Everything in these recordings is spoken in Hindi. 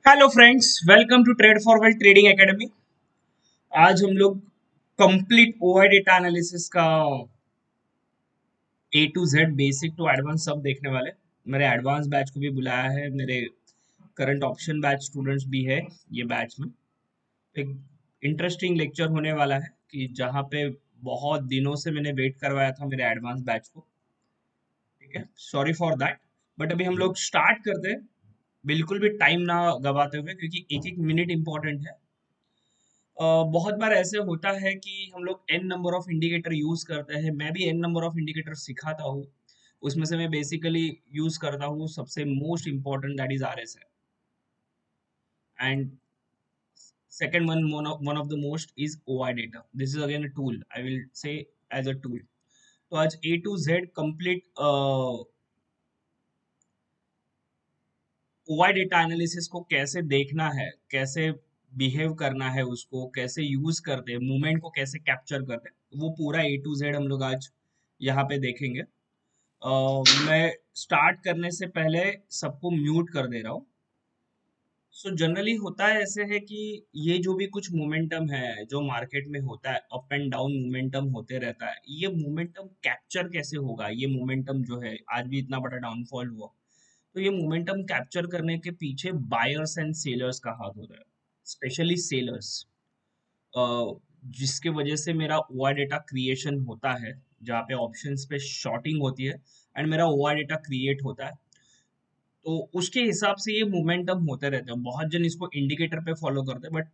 Hello friends, welcome to trade forward trading academy. आज हम लोग कंप्लीट ओआई डेटा एनालिसिस का A to Z basic to advance सब देखने वाले। मेरे एडवांस बैच को भी बुलाया है, मेरे करंट ऑप्शन बैच स्टूडेंट्स भी है ये बैच में। एक इंटरेस्टिंग लेक्चर होने वाला है कि जहाँ पे बहुत दिनों से मैंने वेट करवाया था मेरे एडवांस बैच को। ठीक है, सॉरी फॉर दैट। बट अभी हम लोग स्टार्ट करते हैं, बिल्कुल भी टाइम ना गवाते हुए, क्योंकि एक एक मिनट इंपॉर्टेंट है। बहुत बार ऐसे होता है कि हम लोग an number of indicator use करते हैं। मैं भी एन नंबर ऑफ इंडिकेटर सिखाता हूँ। उसमें से मैं बेसिकली यूज करता हूँ सबसे most important, that is RSI, and second one of the most is OI data. This is again a tool, I will say as a tool. तो आज A to Z complete OI data analysis को कैसे देखना है, कैसे बिहेव करना है, उसको कैसे यूज करते हैं, मूवमेंट को कैसे कैप्चर करते हैं, वो पूरा ए टू जेड हम लोग आज यहाँ पे देखेंगे। मैं स्टार्ट करने से पहले सबको म्यूट कर दे रहा हूँ। सो जनरली होता है ऐसे है कि ये जो भी कुछ मोमेंटम है जो मार्केट में होता है, अप एंड डाउन मोमेंटम होते रहता है, ये मोमेंटम कैप्चर कैसे होगा? ये मोमेंटम जो है, आज भी इतना बड़ा डाउनफॉल हुआ, तो ये मोमेंटम कैप्चर करने के पीछे बायर्स एंड सेलर्स का हाथ होता है, स्पेशली सेलर्स, जिसके वजह से मेरा ओआई डेटा क्रिएशन होता है, जहाँ पे ऑप्शंस पे शॉर्टिंग होती है एंड मेरा ओआई डेटा क्रिएट होता है। तो उसके हिसाब से ये मोमेंटम होते रहते हैं। बहुत जन इसको इंडिकेटर पे फॉलो करते हैं, बट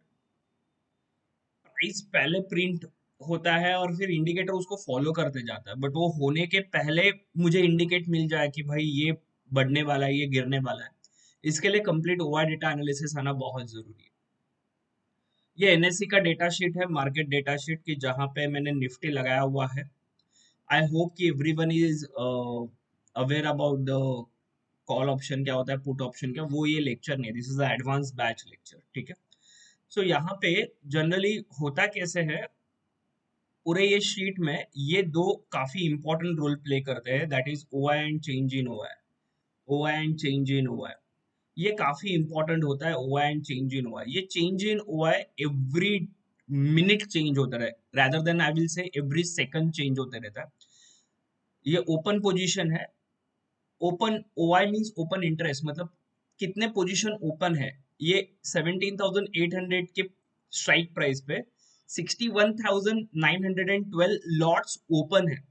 प्राइस पहले प्रिंट होता है और फिर इंडिकेटर उसको फॉलो करते जाता है, बट वो होने के पहले मुझे इंडिकेट मिल जाए कि भाई ये बढ़ने वाला है, ये गिरने वाला है। इसके लिए कंप्लीट ओआई डेटा एनालिसिस आना बहुत जरूरी है। ये एनएससी का डेटा शीट है, मार्केट डेटा शीट की, जहां पे मैंने निफ्टी लगाया हुआ है। आई होप कि everyone is aware about the call option क्या होता है, पुट ऑप्शन क्या, वो ये लेक्चर नहीं है, this is advance batch lecture. ठीक है। सो यहाँ पे जनरली होता कैसे है, पूरे ये शीट में ये दो काफी इंपॉर्टेंट रोल प्ले करते हैं, that is OI and change in OI. OI and change in OI, ये काफी इंपॉर्टेंट होता है। OI and change in OI, ये change in OI every minute change होता रहे, rather then I will say every second change होते रहता है। ये ओपन पोजीशन है। Open OI means open interest, मतलब कितने पोजीशन ओपन है। ये 17,800 के स्ट्राइक प्राइस पे 61,912 लॉट्स ओपन है।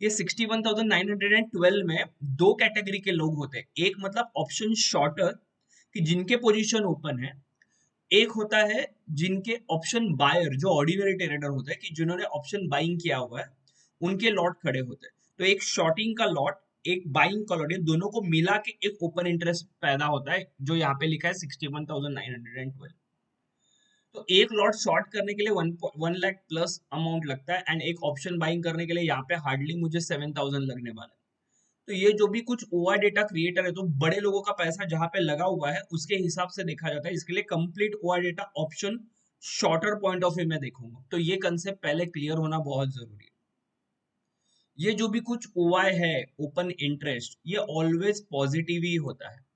ये 61,912 में दो कैटेगरी के लोग होते हैं। एक मतलब ऑप्शन शॉर्टर, कि जिनके पोजीशन ओपन है। एक होता है जिनके ऑप्शन बायर, जो ऑर्डिनरी ट्रेडर होता है, कि जिन्होंने ऑप्शन बाइंग किया हुआ है, उनके लॉट खड़े होते हैं। तो एक शॉर्टिंग का लॉट, एक बाइंग का लॉट, ये दोनों को मिला के एक ओपन इंटरेस्ट पैदा होता है, जो यहाँ पे लिखा है 61,912। तो एक लॉट शॉर्ट करने के लिए 1 लाख प्लस अमाउंट लगता है, एंड एक ऑप्शन बाइंग करने के लिए यहाँ पे हार्डली मुझे 7,000 लगने वाला है। तो ये जो भी कुछ ओआई डेटा क्रिएटर है, तो बड़े लोगों का पैसा जहां पे लगा हुआ है उसके हिसाब से देखा जाता है। इसके लिए complete OI data option shorter point of view में देखूंगा, तो ये कंसेप्ट पहले क्लियर होना बहुत जरूरी है। ये जो भी कुछ ओआई है, ओपन इंटरेस्ट, ये ऑलवेज पॉजिटिव ही होता है।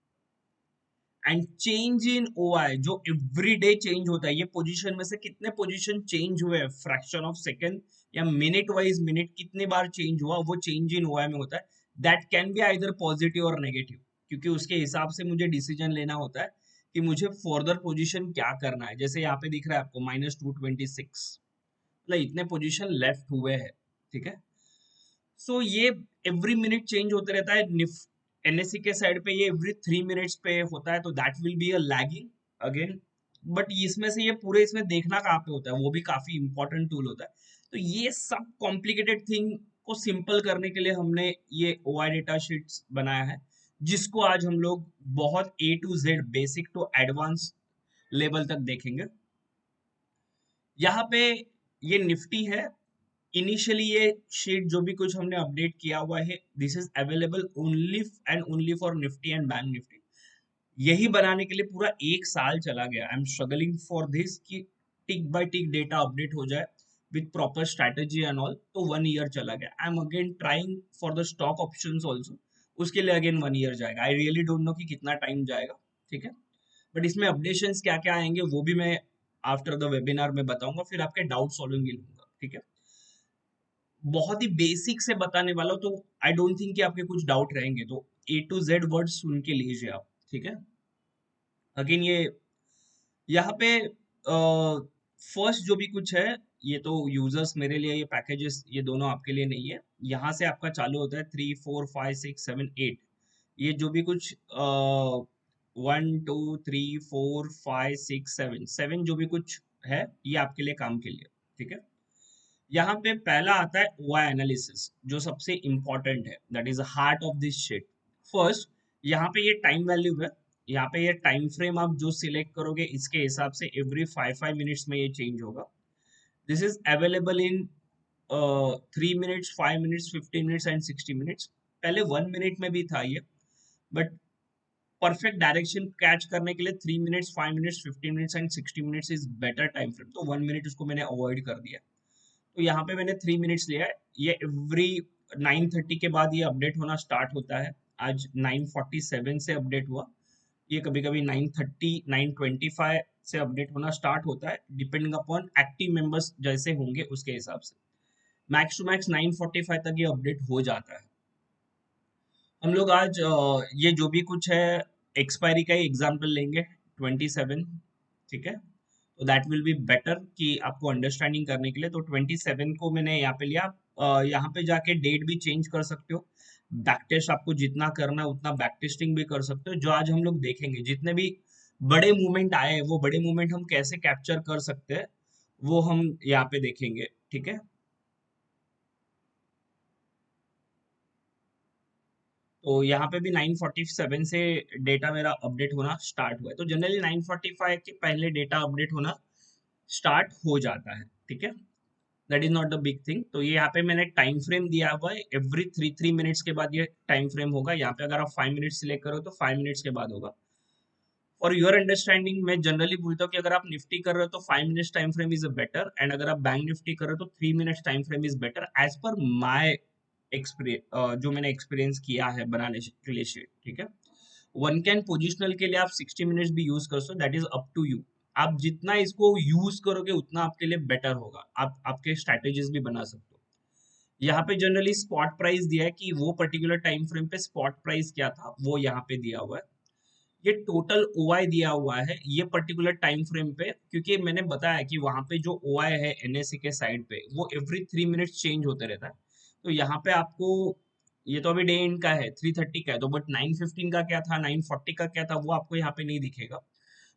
एंड चेंज इन ओआई जो एवरी डे चेंज होता है, ये पोजीशन में से कितने पोजीशन चेंज हुए, फ्रैक्शन ऑफ सेकंड या मिनट वाइज मिनट कितनी बार चेंज हुआ, वो चेंज इन ओआई में होता है। That can be either positive और नेगेटिव, क्योंकि उसके हिसाब से मुझे डिसीजन लेना होता है कि मुझे फर्दर पोजीशन क्या करना है। जैसे यहाँ पे दिख रहा है आपको -226, मतलब इतने पोजीशन लेफ्ट हुए हैं। ठीक है। सो ये एवरी मिनट चेंज होते रहता है। एनएससी के साइड पे ये एवरी 3 मिनट्स पे होता है, तो that will be a lagging again. But इसमें से ये पूरे इसमें देखना कहाँ पे होता है, वो भी काफी इंपॉर्टेंट टूल होता है। तो ये सब कॉम्प्लिकेटेड थिंग को सिंपल करने के लिए हमने ये ओआई डेटा शीट्स बनाया है, जिसको आज हम लोग बहुत A to Z basic to advance level तक देखेंगे। यहाँ पे ये निफ्टी है। इनिशियली ये शीट जो भी कुछ हमने अपडेट किया हुआ है, this is available only and only for Nifty and bank Nifty. यही बनाने के लिए पूरा एक साल चला गया। I am struggling for this कि टिक बाय टिक डेटा अपडेट हो जाए with proper strategy and all, तो 1 ईयर चला गया। I am again trying for the stock options also, उसके लिए अगेन 1 ईयर जाएगा। आई रियली डोंट नो कि कितना टाइम जाएगा। ठीक है। बट इसमें अपडेशंस क्या क्या आएंगे वो भी मैं आफ्टर द वेबिनार में बताऊंगा, फिर आपके डाउट सॉल्विंग भी लूंगा, ठीक है। बहुत ही बेसिक से बताने वाला हूं, तो आई डोंट थिंक कि आपके कुछ डाउट रहेंगे, तो A to Z वर्ड सुन के लीजिए आप, ठीक है। अगेन ये यहाँ पे फर्स्ट जो भी कुछ है, ये तो यूजर्स मेरे लिए, ये पैकेजेस ये दोनों आपके लिए नहीं है। यहाँ से आपका चालू होता है 3 4 5 6 7 8, ये जो भी कुछ 1 2 3 4 5 6 7 जो भी कुछ है, ये आपके लिए काम के लिए, ठीक है। यहाँ पे पहला आता है ओआई एनालिसिस, जो सबसे इंपॉर्टेंट है, that is heart of this shit. First, यहाँ पे ये टाइम वैल्यू है, यहाँ पे ये टाइम फ्रेम आप जो सिलेक्ट करोगे इसके हिसाब से एवरी 5 5 मिनट्स में ये चेंज होगा। This is available in 3 minutes, 5 minutes, 15 minutes and 60 minutes. पहले 1 मिनट में भी था ये, बट परफेक्ट डायरेक्शन कैच करने के लिए 3 minutes, 5 minutes, 15 minutes and 60 minutes is better time frame, तो 1 मिनट उसको मैंने अवॉइड कर दिया। तो यहाँ पे मैंने 3 मिनट्स लिया है। ये एवरी 9:30 के बाद ये अपडेट होना स्टार्ट होता है। आज 9:47 से अपडेट हुआ, ये कभी कभी 9:30 9:25 से अपडेट होना स्टार्ट होता है, डिपेंडिंग अपॉन एक्टिव मेंबर्स जैसे होंगे उसके हिसाब से। मैक्स टू मैक्स 9:45 तक ये अपडेट हो जाता है। हम लोग आज ये जो भी कुछ है एक्सपायरी का ही एग्जाम्पल लेंगे, 27, ठीक है। तो दैट विल बी बेटर कि आपको अंडरस्टैंडिंग करने के लिए। तो 27 को मैंने यहाँ पे लिया। यहाँ पे जाके डेट भी चेंज कर सकते हो, बैक टेस्ट आपको जितना करना है उतना बैक टेस्टिंग भी कर सकते हो। जो आज हम लोग देखेंगे, जितने भी बड़े मूवमेंट आए हैं वो बड़े मूवमेंट हम कैसे कैप्चर कर सकते हैं, वो हम यहाँ पे देखेंगे, ठीक है। तो यहाँ पे भी 9:47 से डेटा मेरा अपडेट होना स्टार्ट हुआ है। तो जनरली 9:45 के पहले डेटा अपडेट होना स्टार्ट हो जाता है, ठीक है। That is not the big thing. तो ये यहाँ पे मैंने टाइम फ्रेम दिया हुआ है, एवरी 3 3 मिनट्स के बाद ये टाइम फ्रेम होगा। यहाँ पे अगर आप 5 मिनट्स सिलेक्ट करो तो 5 मिनट्स के बाद होगा। फॉर योर अंडरस्टैंडिंग, मैं जनरली बोलता हूँ कि अगर आप निफ्टी कर रहे हो तो 5 minutes time frame is better, and अगर आप बैंक निफ्टी कर रहे हो तो 3 minutes time frame is better, as per my experience, जो मैंने एक्सपीरियंस किया है बनाने के लिए शेयर, ठीक है। वन कैन पोजिशनल के लिए आप 60 मिनट्स भी यूज कर सकते हो, that is up to you. आप जितना इसको यूज करोगे उतना आपके लिए बेटर होगा, आप आपके स्ट्रैटेजीज भी बना सकते हो। यहाँ पे जनरली स्पॉट प्राइस दिया है कि वो पर्टिकुलर टाइम फ्रेम पे स्पॉट प्राइस क्या था, वो यहाँ पे दिया हुआ है। ये टोटल ओआई दिया हुआ है ये पर्टिकुलर टाइम फ्रेम पे, क्योंकि मैंने बताया कि वहां पे जो ओआई है एनएससी के साइड पे वो एवरी 3 मिनट्स चेंज होते रहता है। तो यहाँ पे आपको, ये तो अभी डे एंड का है, 3:30 का है, तो बट 9:15 का क्या था, 9:40 का क्या था, वो आपको यहाँ पे नहीं दिखेगा।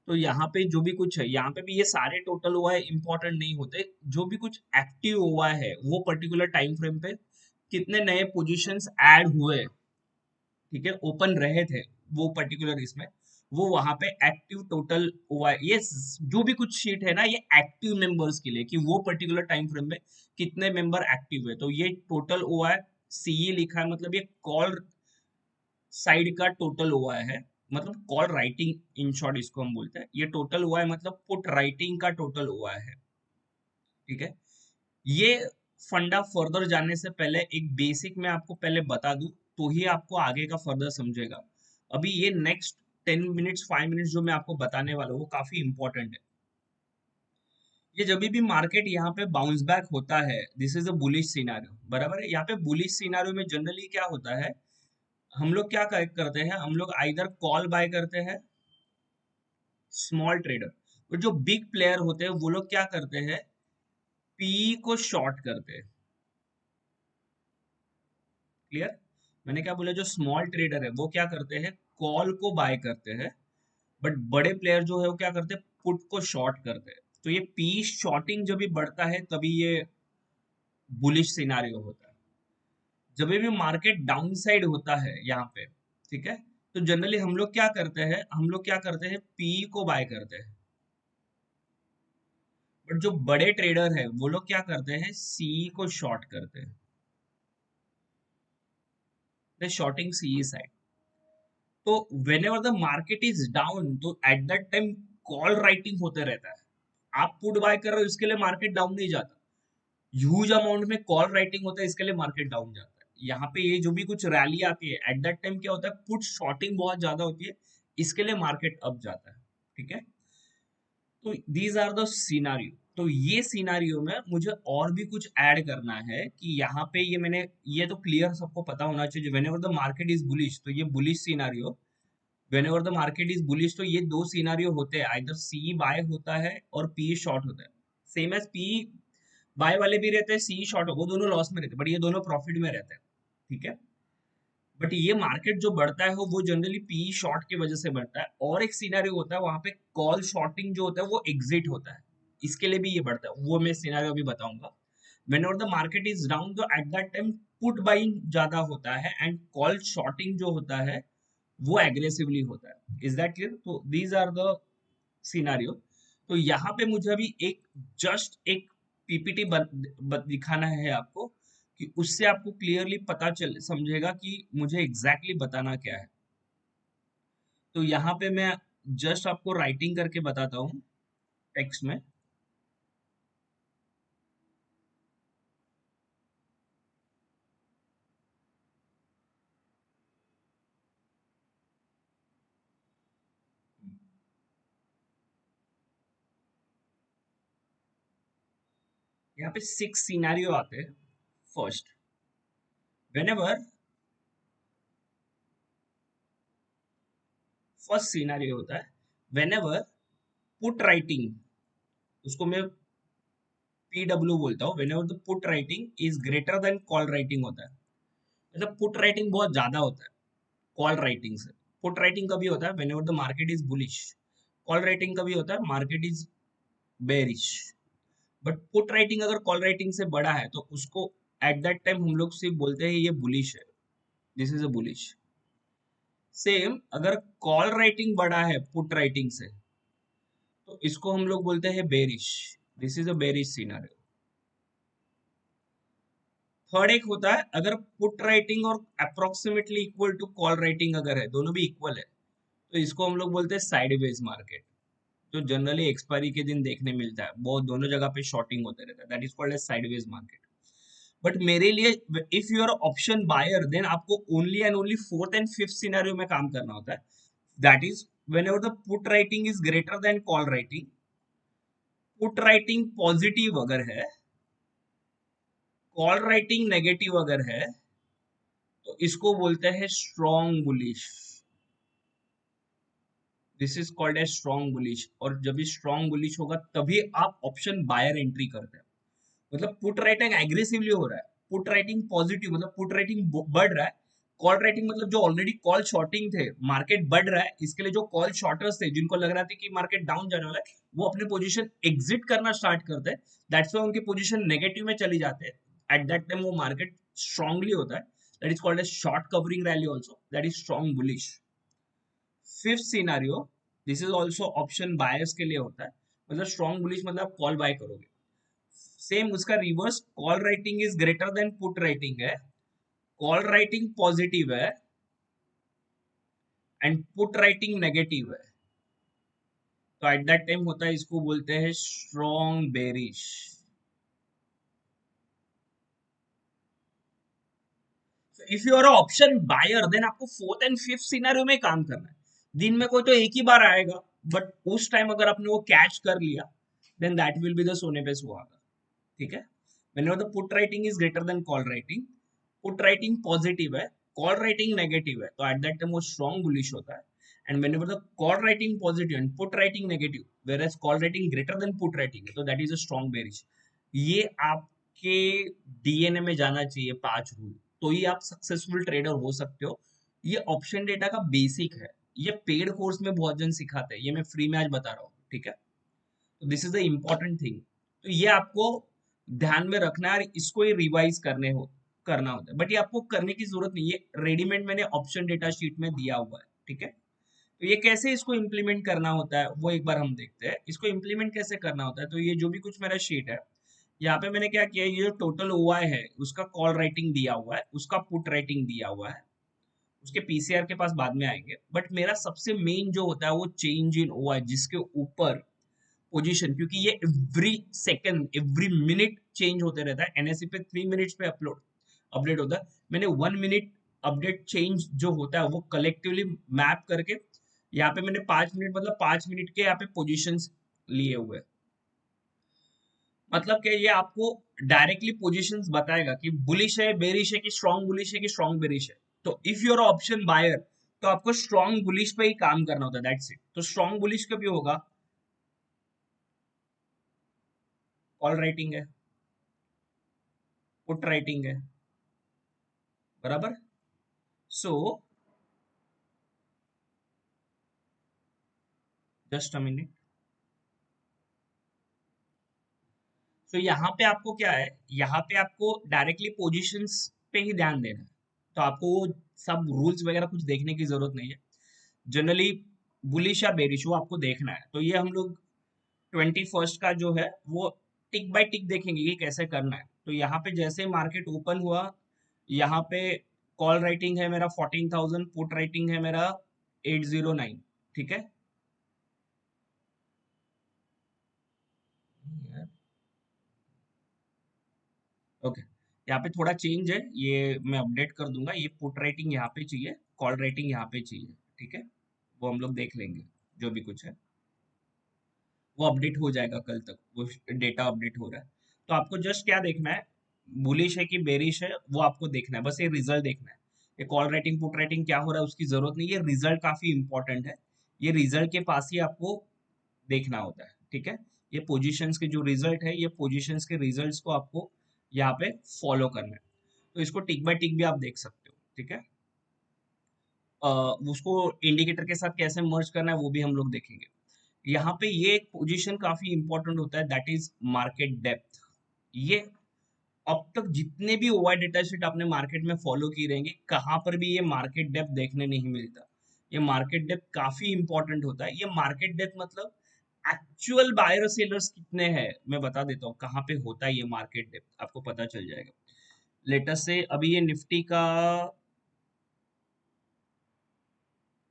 तो यहाँ पे जो भी कुछ है, यहाँ पे भी ये सारे टोटल ओआई इंपॉर्टेंट नहीं होते। जो भी कुछ एक्टिव ओआई है वो पर्टिकुलर टाइम फ्रेम पे कितने नए पोजीशंस ऐड हुए, ठीक है, ओपन रहे थे वो पर्टिकुलर इसमें, वो वहां पे एक्टिव टोटल ओआई, ये जो भी कुछ शीट है ना, ये एक्टिव मेंबर्स के लिए कि वो पर्टिकुलर टाइम फ्रेम में कितने मेंबर एक्टिव है। तो ये टोटल ओआई सीई लिखा है, मतलब ये कॉल साइड का टोटल ओआई है, मतलब कॉल राइटिंग इन शॉर्ट इसको हम बोलते हैं। ये टोटल ओआई मतलब पुट राइटिंग का टोटल ओआई है, ठीक है। ये फंडा फर्दर जानने से पहले एक बेसिक मैं आपको पहले बता दूं, तो ही आपको आगे का फर्दर समझेगा। अभी ये नेक्स्ट 10 मिनट्स 5 मिनट्स जो मैं आपको बताने वाला हूँ वो काफी इंपॉर्टेंट है। ये जब भी मार्केट यहाँ पे बाउंस बैक होता है, this is a bullish scenario, बराबर है। यहाँ पे बुलिश सिनारियो में जनरली क्या होता है, हम लोग क्या करते हैं, हम लोग आइदर कॉल बाय करते हैं, स्मॉल ट्रेडर, और जो बिग प्लेयर होते हैं वो लोग क्या करते हैं, पी को शॉर्ट करते हैं। क्लियर? मैंने क्या बोला, जो स्मॉल ट्रेडर है वो क्या करते हैं, कॉल को बाय करते हैं, बट बड़े प्लेयर जो है वो क्या करते हैं, पुट को शॉर्ट करते हैं। तो ये पी शॉर्टिंग जब भी बढ़ता है तभी ये बुलिश सिनारियो होता है। जब भी मार्केट डाउन साइड होता है यहाँ पे, ठीक है, तो जनरली हम लोग क्या करते हैं, हम लोग क्या करते हैं, पी को बाय करते हैं। बट जो बड़े ट्रेडर है वो लोग क्या करते हैं, सी को शॉर्ट करते हैं, शॉर्टिंग सी साइड। तो whenever the market is down, तो at that time call writing होते रहता है। आप पुट बाय कर रहे हो इसके लिए मार्केट डाउन नहीं जाता, ह्यूज अमाउंट में कॉल राइटिंग होता है इसके लिए मार्केट डाउन जाता है। यहाँ पे ये जो भी कुछ रैली आती है एट दैट टाइम क्या होता है, पुट शॉर्टिंग बहुत ज्यादा होती है, इसके लिए मार्केट अप जाता है। ठीक है। तो दीज आर द सिनारियो। तो ये सिनारियो में मुझे और भी कुछ ऐड करना है कि यहाँ पे ये तो क्लियर सबको पता होना चाहिए, whenever the market is bullish, तो ये bullish scenario, whenever the market is bullish, तो ये दो सिनारियो होते हैं, आइदर सी बाय होता है और पी शॉर्ट होता है। सेम एज पी बाय वाले भी रहते हैं, सी शॉर्ट, वो दोनों लॉस में रहते हैं, बट ये दोनों प्रॉफिट में रहते हैं। ठीक है। बट ये मार्केट जो बढ़ता है वो जनरली पी शॉर्ट की वजह से बढ़ता है, और एक सिनेरियो होता है वहां पे कॉल शॉर्टिंग जो होता है वो एग्जिट होता है, इसके लिए भी ये बढ़ता है, वो मैं सिनेरियो भी बताऊंगा। Whenever the market is down, तो at that time put buying ज्यादा होता है एंड कॉल शॉर्टिंग जो होता है वो एग्रेसिवली होता है। Is that clear? तो दीज आर द सिनारियो। तो यहाँ पे मुझे अभी जस्ट एक पीपीटी दिखाना है आपको, कि उससे आपको क्लियरली पता चल समझेगा कि मुझे एग्जैक्टली बताना क्या है। तो यहाँ पे मैं जस्ट आपको राइटिंग करके बताता हूँ टेक्स्ट में। यहाँ पे 6 सिनेरियो आते हैं। फर्स्ट, व्हेनेवर, फर्स्ट सिनेरियो होता है व्हेनेवर पुट राइटिंग, उसको मैं पीडब्ल्यू बोलता हूँ, whenever the put writing is greater than call writing होता है। मतलब पुट राइटिंग बहुत ज्यादा होता है कॉल राइटिंग से। पुट राइटिंग कभी होता है whenever the market is bullish, call writing कभी होता है market is bearish. But put writing अगर कॉल राइटिंग से बड़ा है तो उसको एट दैट टाइम हम लोग सिर्फ बोलते हैं ये बुलिश है, this is a bullish. Same अगर कॉल राइटिंग बड़ा है पुट राइटिंग से, तो इसको हम लोग बोलते हैं bearish, this is a bearish scenario. Third एक होता है अगर पुट राइटिंग और approximately equal to call writing अगर है, दोनों भी इक्वल है, तो इसको हम लोग बोलते हैं साइडवेज मार्केट, जो जनरली एक्सपायरी के दिन देखने मिलता है, बहुत दोनों जगह पे शॉर्टिंग होते रहता है, that is called as sideways market. But मेरे लिए, if you are option buyer, then आपको only and only fourth and fifth scenario में काम करना होता है, that is whenever the put writing is greater than call writing, put writing positive अगर है, कॉल राइटिंग नेगेटिव अगर है, तो इसको बोलते हैं strong bullish, this is called as strong bullish. और जब भी स्ट्रॉन्ग बुलिश होगा तभी आप ऑप्शन बायर एंट्री करते हैं। मतलब पुट राइटिंग एग्रेसिवली हो रहा है, पुट राइटिंग पॉजिटिव मतलब पुट राइटिंग बढ़ रहा है, कॉल राइटिंग मतलब जो ऑलरेडी कॉल शॉर्टिंग थे, मार्केट बढ़ रहा है, इसके लिए जो कॉल शॉर्टर्स थे जिनको लग रहा था कि मार्केट डाउन जाने वाला है, वो अपने पोजीशन एग्जिट करना स्टार्ट करते हैं, दैट्स व्हाई उनकी पोजीशन नेगेटिव में चली जाते हैं। एट दैट टाइम वो मार्केट स्ट्रांगली होता है, that is called as short covering rally also, that is strong bullish. Fifth scenario, this is also option buyers के लिए होता है, मतलब स्ट्रॉन्ग बुलिश मतलब आप कॉल बाय करोगे। सेम उसका reverse, call writing is greater than put writing है, कॉल राइटिंग पॉजिटिव है एंड पुट राइटिंग नेगेटिव है, तो एट दैट टाइम होता है, इसको बोलते हैं strong bearish. If you are option buyer, then आपको फोर्थ एंड फिफ्थ सिनेरियो में काम करना है। दिन में कोई तो एक ही बार आएगा, बट उस टाइम अगर आपने वो कैच कर लिया, then that will be the सोने पे सुहागा। ठीक है। Whenever the put writing is greater than call writing, put writing positive है, कॉल राइटिंग नेगेटिव है, तो एट दैट टाइम वो स्ट्रॉन्ग बुलिश होता है। And whenever the call writing positive and put writing negative, whereas call writing greater than put writing है, तो that is a strong bearish. ये आपके डीएनए में जाना चाहिए 5 रूल, तो ही आप सक्सेसफुल ट्रेडर हो सकते हो। ये ऑप्शन डेटा का बेसिक है, ये पेड कोर्स में बहुत जन सिखाते हैं, ये मैं फ्री में आज बता रहा हूँ। ठीक है। तो this is the important thing. तो ये आपको ध्यान में रखना है और इसको ही रिवाइज करना होता है, बट ये आपको करने की जरूरत नहीं है, रेडीमेड मैंने ऑप्शन डेटा शीट में दिया हुआ है। ठीक है। तो ये कैसे इसको इम्प्लीमेंट करना होता है वो एक बार हम देखते हैं, इसको इम्प्लीमेंट कैसे करना होता है। तो ये जो भी कुछ मेरा शीट है, यहाँ पे मैंने क्या किया, ये जो टोटल ओआई है उसका कॉल राइटिंग दिया हुआ है, उसका पुट राइटिंग दिया हुआ है, उसके पीसीआर के पास बाद में आएंगे, बट मेरा सबसे मेन जो होता है वो चेंज इन ओआई, जिसके ऊपर पोजीशन, क्योंकि ये every second every minute change होते रहता है, एनएससी पे 3 मिनट्स पे अपडेट होता है, मैंने 1 मिनट अपडेट चेंज जो होता है वो कलेक्टिवली मैप करके यहाँ पे मैंने 5 मिनट मतलब 5 मिनट के यहाँ पे पोजीशंस लिए हुए, मतलब कि ये आपको डायरेक्टली पोजीशंस बताएगा कि बुलिश है, बेरिश है, कि स्ट्रॉन्ग बुलिश है, कि स्ट्रॉन्ग बेरिश है। तो इफ यूर ऑप्शन बायर, तो आपको स्ट्रॉन्ग बुलिश पे ही काम करना होता है, दैट्स इट। तो स्ट्रॉन्ग बुलिश कभी होगा, कॉल राइटिंग है, पुट राइटिंग है, बराबर। So just a minute. तो यहाँ पे आपको क्या है, यहाँ पे आपको डायरेक्टली पोजीशंस पे ही ध्यान देना है। तो आपको वो सब रूल्स वगैरह कुछ देखने की जरूरत नहीं है। जनरली बुलिश या बेरिश वो आपको देखना है। तो ये हम लोग 21 का जो है वो टिक बाय टिक देखेंगे कि कैसे करना है। तो यहाँ पे जैसे मार्केट ओपन हुआ, यहाँ पे कॉल राइटिंग है मेरा 14,000, पुट राइटिंग है मेरा 809, ठीक है। ओके, यहाँ पे थोड़ा चेंज है, ये मैं अपडेट कर दूंगा। ये पुट राइटिंग यहाँ पे चाहिए, कॉल राइटिंग यहाँ पे चाहिए, ठीक है। वो हम लोग देख लेंगे, जो भी कुछ है वो अपडेट हो जाएगा कल तक, वो डेटा अपडेट हो रहा है। तो आपको जस्ट क्या देखना है, बुलिश है कि बेरिश है, वो आपको देखना है, बस ये रिजल्ट देखना है। ये कॉल राइटिंग पुट राइटिंग क्या हो रहा है उसकी जरूरत नहीं है, रिजल्ट काफी इंपॉर्टेंट है। ये रिजल्ट के पास ही आपको देखना होता है, ठीक है। ये पोजीशंस के जो रिजल्ट है, ये पोजीशंस के रिजल्ट्स को आपको यहाँ पे फॉलो करना है। तो इसको टिक बाय टिक भी आप देख सकते हो, ठीक है। उसको इंडिकेटर के साथ कैसे मर्ज करना है वो भी हम लोग देखेंगे। यहाँ पे ये एक पोजीशन काफी इंपॉर्टेंट होता है, दैट इज मार्केट डेप्थ। ये अब तक जितने भी ओवाई डेटा शीट आपने मार्केट में फॉलो की रहेंगे, कहाँ पर भी ये मार्केट डेप्थ देखने नहीं मिलता। ये मार्केट डेप्थ काफी इंपॉर्टेंट होता है। ये मार्केट डेप्थ मतलब एक्चुअल बायर सेलर्स कितने हैं, मैं बता देता हूँ कहाँ पे होता है ये मार्केट डेप्थ, आपको पता चल जाएगा। लेटेस्ट से अभी ये निफ्टी का,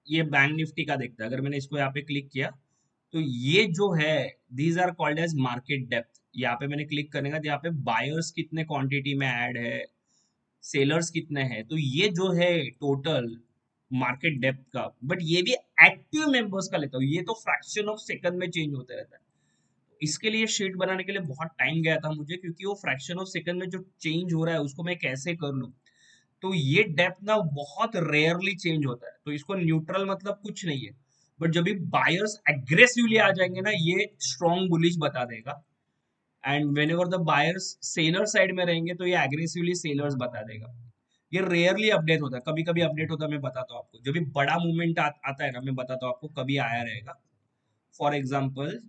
ये बैंक निफ्टी का देखता है। अगर मैंने इसको यहाँ पे क्लिक किया, तो ये जो है these are called as market depth. यहाँ पे मैंने क्लिक करने का, तो यहाँ पे बायर्स कितने क्वांटिटी में ऐड है, सेलर्स कितने हैं, तो ये जो है टोटल मार्केट डेप्थ का। बट ये भी एक्टिव मेंबर्स का लेता हूँ, ये तो फ्रैक्शन ऑफ सेकंड में चेंज होता रहता है। इसके लिए शीट बनाने के लिए बहुत टाइम गया था मुझे, क्योंकि वो फ्रैक्शन ऑफ सेकंड में जो चेंज हो रहा है उसको मैं कैसे कर लूँ। तो ये डेप्थ ना बहुत रेयरली चेंज होता है, तो इसको न्यूट्रल मतलब कुछ नहीं है। बट जब भी बायर्स एग्रेसिवली आ जाएंगे ना, ये स्ट्रॉन्ग बुलिश बता देगा। And when ever the buyers seller side में रहेंगे, तो ये एग्रेसिवली सेलर्स बता देगा। ये रेयरली अपडेट होता है, कभी कभी अपडेट होता है, मैं बताता हूँ आपको। जब भी बड़ा मूवमेंट आता है ना, मैं बताता हूँ आपको कभी आया रहेगा। फॉर एग्जाम्पल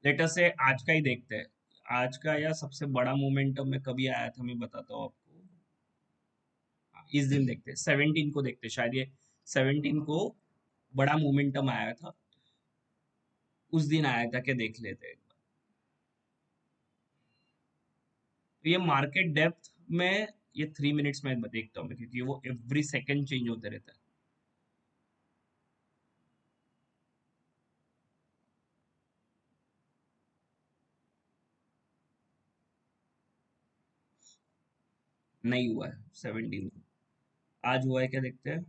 लेटर से आज का ही देखते हैं। आज का या सबसे बड़ा मोमेंटम में कभी आया था, मैं बताता हूँ आपको। इस दिन देखते हैं, 17 को देखते हैं, शायद ये 17 को बड़ा मोमेंटम आया था, उस दिन आया था, क्या देख लेते हैं। तो ये मार्केट डेप्थ में ये 3 मिनट्स में देखता हूँ मैं, क्योंकि वो एवरी सेकंड चेंज होते रहता है। नहीं हुआ है 17 को, आज हुआ है, क्या देखते हैं।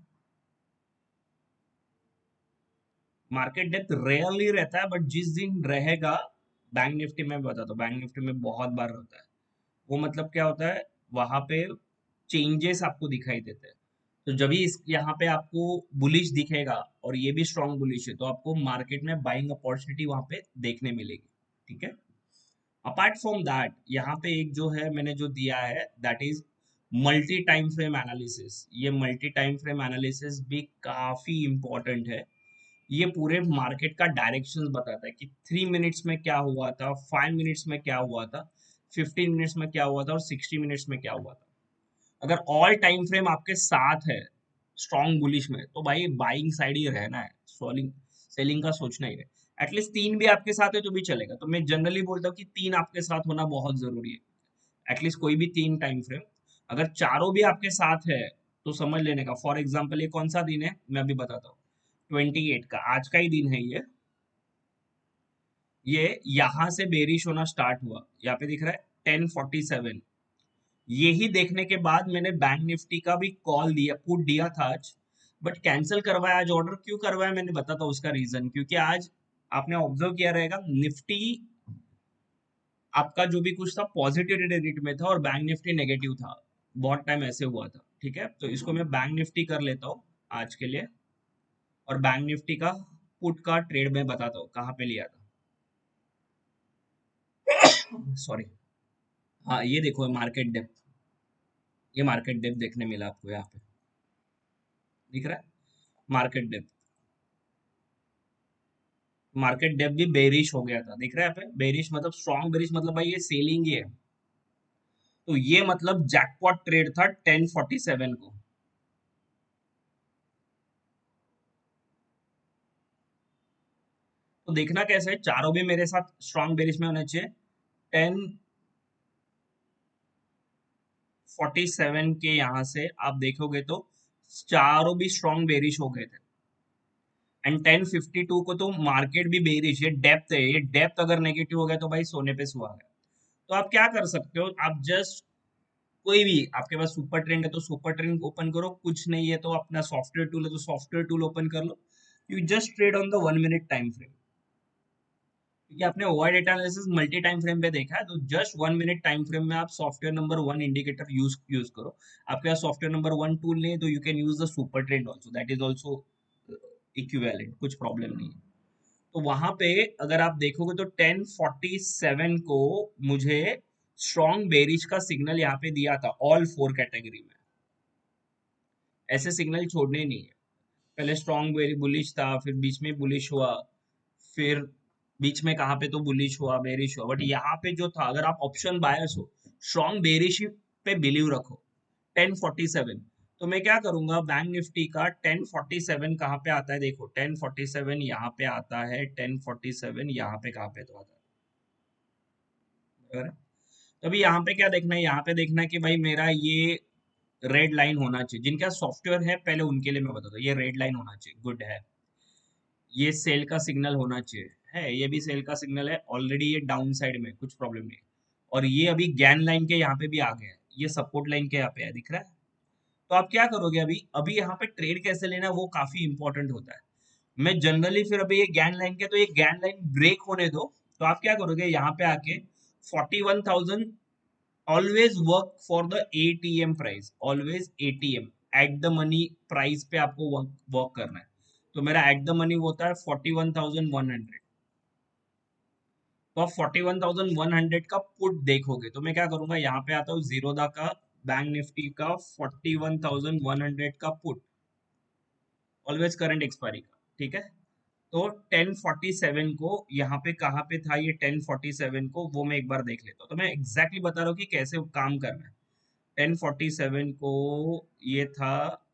मार्केट डेप्थ रेयरली रहता है, बट जिस दिन रहेगा, बैंक निफ्टी में बताता हूँ, बैंक निफ्टी में बहुत बार रहता है। वो मतलब क्या होता है, वहां पे चेंजेस आपको दिखाई देते हैं। तो जब भी इस यहाँ पे आपको बुलिश दिखेगा और ये भी स्ट्रॉन्ग बुलिश है, तो आपको मार्केट में बाइंग अपॉर्चुनिटी वहां पे देखने मिलेगी, ठीक है। अपार्ट फ्रॉम दैट, यहाँ पे एक जो है मैंने जो दिया है, that is multi time frame analysis. ये मल्टी टाइम फ्रेम एनालिसिस भी काफी इंपॉर्टेंट है। ये पूरे मार्केट का डायरेक्शंस बताता है कि 3 मिनट्स में क्या हुआ था, 5 मिनट्स में क्या हुआ था, 15 मिनट्स में क्या हुआ था, और 60 मिनट्स में क्या हुआ था। अगर ऑल टाइम फ्रेम आपके साथ है स्ट्रॉन्ग बुलिश में, तो भाई बाइंग साइड ही रहना है, सेलिंग सेलिंग का सोचना ही है। एटलीस्ट तीन भी आपके साथ है तो भी चलेगा। तो मैं जनरली बोलता हूँ कि तीन आपके साथ होना बहुत जरूरी है, एटलीस्ट कोई भी तीन टाइम फ्रेम। अगर चारों भी आपके साथ है तो समझ लेने का। फॉर एग्जाम्पल ये कौन सा दिन है मैं अभी बताता हूँ, 28 का, आज का ही दिन है ये यहां से बेरिश होना स्टार्ट हुआ, यहाँ पे दिख रहा है 1047। यही देखने के बाद मैंने बैंक निफ्टी का भी कॉल दिया, पुट दिया था आज। बट कैंसिल करवाया आज ऑर्डर, क्यों करवाया मैंने बताता हूँ उसका रीजन। क्योंकि आज आपने ऑब्जर्व किया रहेगा निफ्टी आपका जो भी कुछ था पॉजिटिव रेट में था और बैंक निफ्टी नेगेटिव था, बहुत टाइम ऐसे हुआ था। ठीक है, तो इसको मैं बैंक निफ्टी कर लेता हूँ आज के लिए, और बैंक निफ्टी का पुट का ट्रेड में बताता हूँ कहाँ पे लिया था। सॉरी। हाँ ये देखो मार्केट डेप्थ, ये मार्केट डेप्थ देखने मिला आपको यहाँ पे, दिख रहा है मार्केट डेप्थ। मार्केट डेप्थ भी बेरिश हो गया था, दिख रहा है यहाँ पे, बेरिश मतलब स्ट्रॉन्ग बेरिश, मतलब भाई ये सेलिंग ही है। तो ये मतलब जैकपॉट ट्रेड था 1047 को। तो देखना कैसे है, चारों भी मेरे साथ स्ट्रॉन्ग बेरिश में होना चाहिए। 1047 के यहाँ से आप देखोगे तो चारों भी स्ट्रॉन्ग बेरिश हो गए थे। एंड 1052 को तो मार्केट भी बेरिश, ये डेप्थ है, ये डेप्थ अगर नेगेटिव हो गया तो भाई सोने पे सुहागा। तो आप क्या कर सकते हो, आप जस्ट कोई भी आपके पास सुपर ट्रेंड है तो सुपर ट्रेंड ओपन करो, कुछ नहीं है तो अपना सॉफ्टवेयर टूल है तो सॉफ्टवेयर टूल ओपन कर लो। You just trade on the 1 minute time frame, क्योंकि आपने OI data analysis multi time frame पे देखा है, तो जस्ट 1 मिनट टाइम फ्रेम में आप सॉफ्टवेयर नंबर 1 इंडिकेटर यूज करो। आपके पास सॉफ्टवेयर नंबर 1 टूल नहीं है तो you can use the super trend also, that is also equivalent, कुछ प्रॉब्लम नहीं है। तो वहां पे अगर आप देखोगे तो 1047 को मुझे स्ट्रॉन्ग बेरिश का सिग्नल यहाँ पे दिया था ऑल फोर कैटेगरी में। ऐसे सिग्नल छोड़ने नहीं है। पहले स्ट्रॉन्ग बेरी बुलिश था, फिर बीच में बुलिश हुआ, फिर बीच में कहाँ पे तो बुलिश हुआ बेरिश हुआ, बट यहाँ पे जो था अगर आप ऑप्शन बायर्स हो स्ट्रॉन्ग बेरिश पे बिलीव रखो। 1047, तो मैं क्या करूंगा, बैंक निफ्टी का 1047 कहाँ पे आता है देखो, 1047 यहाँ पे आता है, 1047 यहाँ पे कहाँ पे तो आता है बराबर है? तो अभी यहाँ पे क्या देखना है, यहाँ पे देखना है कि भाई मेरा ये रेड लाइन होना चाहिए, जिनका सॉफ्टवेयर है पहले उनके लिए मैं बताता हूँ, ये रेड लाइन होना चाहिए, गुड है। ये सेल का सिग्नल होना चाहिए, है ये भी सेल का सिग्नल है ऑलरेडी, ये डाउन साइड में कुछ प्रॉब्लम नहीं। और ये अभी गैन लाइन के यहाँ पे भी आ गया है, ये सपोर्ट लाइन के यहाँ पे है, दिख रहा है। तो आप क्या करोगे, अभी अभी यहाँ पे ट्रेड कैसे लेना है वो काफी इंपॉर्टेंट होता है। मैं जनरली फिर अभी ये गैन लाइन के, तो ये गैन लाइन ब्रेक होने दो, तो आप क्या करोगे यहाँ पे आके 41,000, always work for the ATM price, always ATM at the money price पे आपको वर्क करना है। तो मेरा एट द मनी होता है 41,100। तो आप 41,100 का पुट देखोगे तो मैं क्या करूंगा, यहाँ पे आता हूँ जीरोदा का, बैंक निफ्टी का 41,100 का पुट, ऑलवेज करंट एक्सपायरी का, ठीक है। तो 1047 को यहाँ पे कहाँ पे था, ये 1047 को वो मैं एक बार देख लेता हूँ, तो मैं एग्जैक्टली बता रहा हूँ कि कैसे काम करना है। 1047 को ये था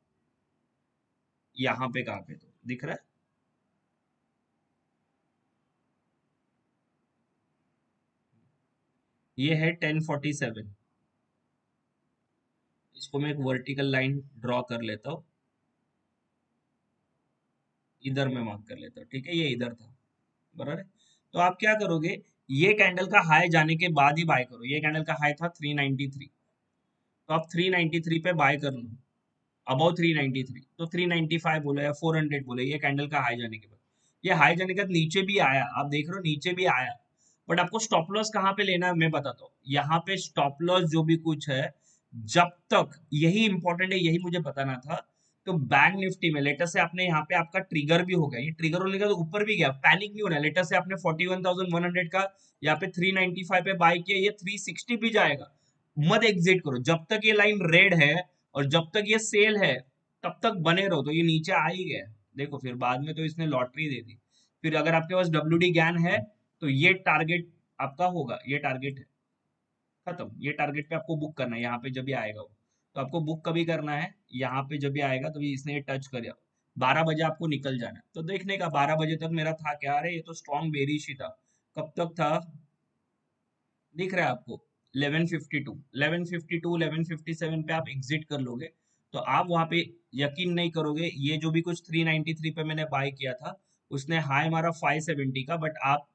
यहाँ पे, कहाँ पे तो दिख रहा है, ये है 1047। इसको मैं एक वर्टिकल लाइन ड्रॉ कर लेता हूँ, इधर मैं मार्क कर लेता हूँ, ठीक है, ये इधर था बराबर है। तो आप क्या करोगे, ये कैंडल का हाई जाने के बाद ही बाय करो, ये कैंडल का हाई था 393, तो आप 393 पे बाय कर लो, अबाउ 393, तो 395 बोलो या 400 बोलो, ये कैंडल का हाई जाने के बाद, ये हाई जाने के बाद नीचे भी आया, आप देख रहे हो नीचे भी आया। बट आपको स्टॉप लॉस कहाँ पे लेना है मैं बताता हूँ, यहाँ पे स्टॉप लॉस जो भी कुछ है, जब तक, यही इंपॉर्टेंट है, यही मुझे बताना था। तो बैंक निफ्टी में लेटर से आपने यहाँ पे आपका ट्रिगर भी हो गया, ये ट्रिगर होने का तो ऊपर भी गया, पैनिक नहीं होना, लेटर से आपने 41,100 का यहाँ पे 395 पे बाय किया, ये 360 भी जाएगा, मत एग्जिट करो जब तक ये लाइन रेड है, और जब तक ये सेल है तब तक बने रहो। तो ये नीचे आ ही गया, देखो फिर बाद में तो इसने लॉटरी दे दी। फिर अगर आपके पास डब्ल्यू डी ज्ञान है तो ये टारगेट आपका होगा, ये टारगेट है खत्म, ये टारगेट पे आपको बुक करना है, यहाँ पे जब भी आएगा वो, तो आपको बुक कभी करना है, यहाँ पे जब भी आएगा तभी इसने ये टच कर, 12 बजे आपको निकल जाना है। तो देखने का 12 बजे तक मेरा था क्या, अरे ये तो स्ट्रॉन्ग बेरिश ही था, कब तक था, दिख रहा है आपको 1152, 1152, 1157 पे आप एग्जिट कर लोगे। तो आप वहां पे यकीन नहीं करोगे, ये जो भी कुछ 393 पे मैंने बाय किया था, उसने हाई मारा 570 का, बट आप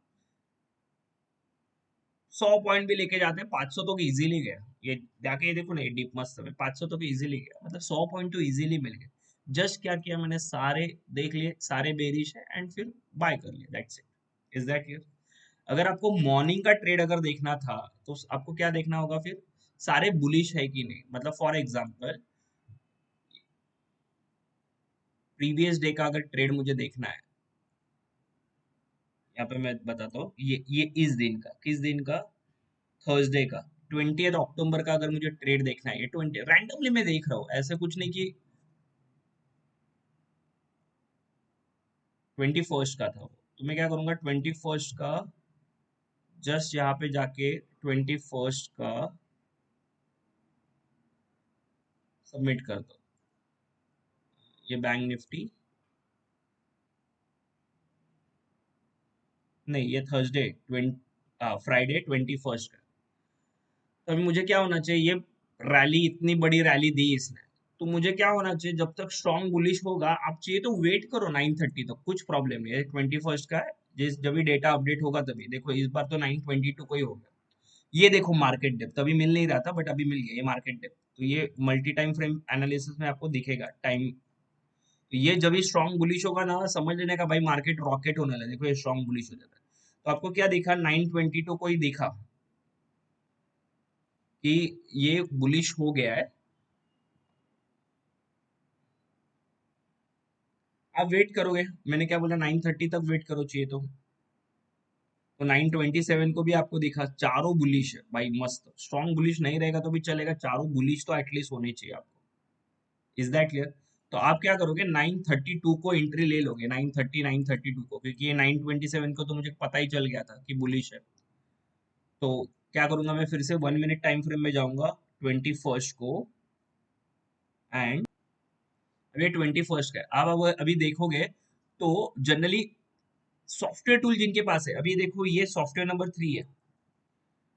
100 पॉइंट भी लेके जाते हैं 500 तो इजीली गया, ये जाके ये देखो ना, ये डीप मस्त में 500 तो इजीली गया, मतलब 100 पॉइंट तो इजीली मिल गए। जस्ट क्या किया मैंने, सारे देख लिए, सारे बेरिश है एंड फिर बाय कर लिया, that's it. Is that clear? अगर आपको मॉर्निंग का ट्रेड अगर देखना था तो आपको क्या देखना होगा फिर, सारे बुलिश है कि नहीं, मतलब फॉर एग्जांपल प्रीवियस डे का अगर ट्रेड मुझे देखना है, यहाँ पे मैं बताता हूँ, ये इस दिन का, किस दिन का, थर्सडे का, 20 अक्टूबर का अगर मुझे ट्रेड देखना है, ये 20 रैंडमली मैं देख रहा हूँ, ऐसे कुछ नहीं कि 21 का था वो, तो मैं क्या करूंगा 21 का, जस्ट यहाँ पे जाके 21 का सबमिट कर दो, ये बैंक निफ्टी, नहीं ये थर्सडे 20, फ्राइडे 21 का। तो अभी मुझे क्या होना चाहिए, ये रैली, इतनी बड़ी रैली दी इसने, तो मुझे क्या होना चाहिए, जब तक स्ट्रॉन्ग बुलिश होगा, आप चाहिए तो वेट करो 9:30 तक, कुछ प्रॉब्लम नहीं है, 21 का है, जिस जब भी डेटा अपडेट होगा तभी देखो, इस बार तो 9:22 को ही हो गया। ये देखो मार्केट डेप्थ अभी मिल नहीं रहा था, बट अभी मिल गया ये मार्केट डेप्थ, तो ये मल्टी टाइम फ्रेम एनालिसिस में आपको दिखेगा टाइम, तो ये जब भी स्ट्रॉन्ग बुलिश होगा ना, समझ लेने का भाई मार्केट रॉकेट होने लगा, देखो ये स्ट्रॉन्ग बुलिश हो जाता है। तो आपको क्या दिखा, 9:22 को ही दिखा कि ये बुलिश हो गया है, आप वेट करोगे, मैंने क्या बोला 9:30 तक वेट करो चाहिए तो 9:27 को भी आपको दिखा, चारों बुलिश है भाई, मस्त स्ट्रॉन्ग बुलिश नहीं रहेगा तो भी चलेगा, चारों बुलिश तो एटलीस्ट होने चाहिए आपको। Is that clear? तो आप क्या करोगे, 9:32 को एंट्री ले लोगे, 9:30 9:32 को, क्योंकि ये 9:27 को तो मुझे पता ही चल गया था कि बुलिश है। तो क्या करूंगा मैं, फिर से 1 मिनट टाइम फ्रेम में जाऊंगा 21 को, एंड अभी 21 का है, अब अभी देखोगे तो जनरली सॉफ्टवेयर टूल जिनके पास है, अभी देखो ये सॉफ्टवेयर नंबर 3 है,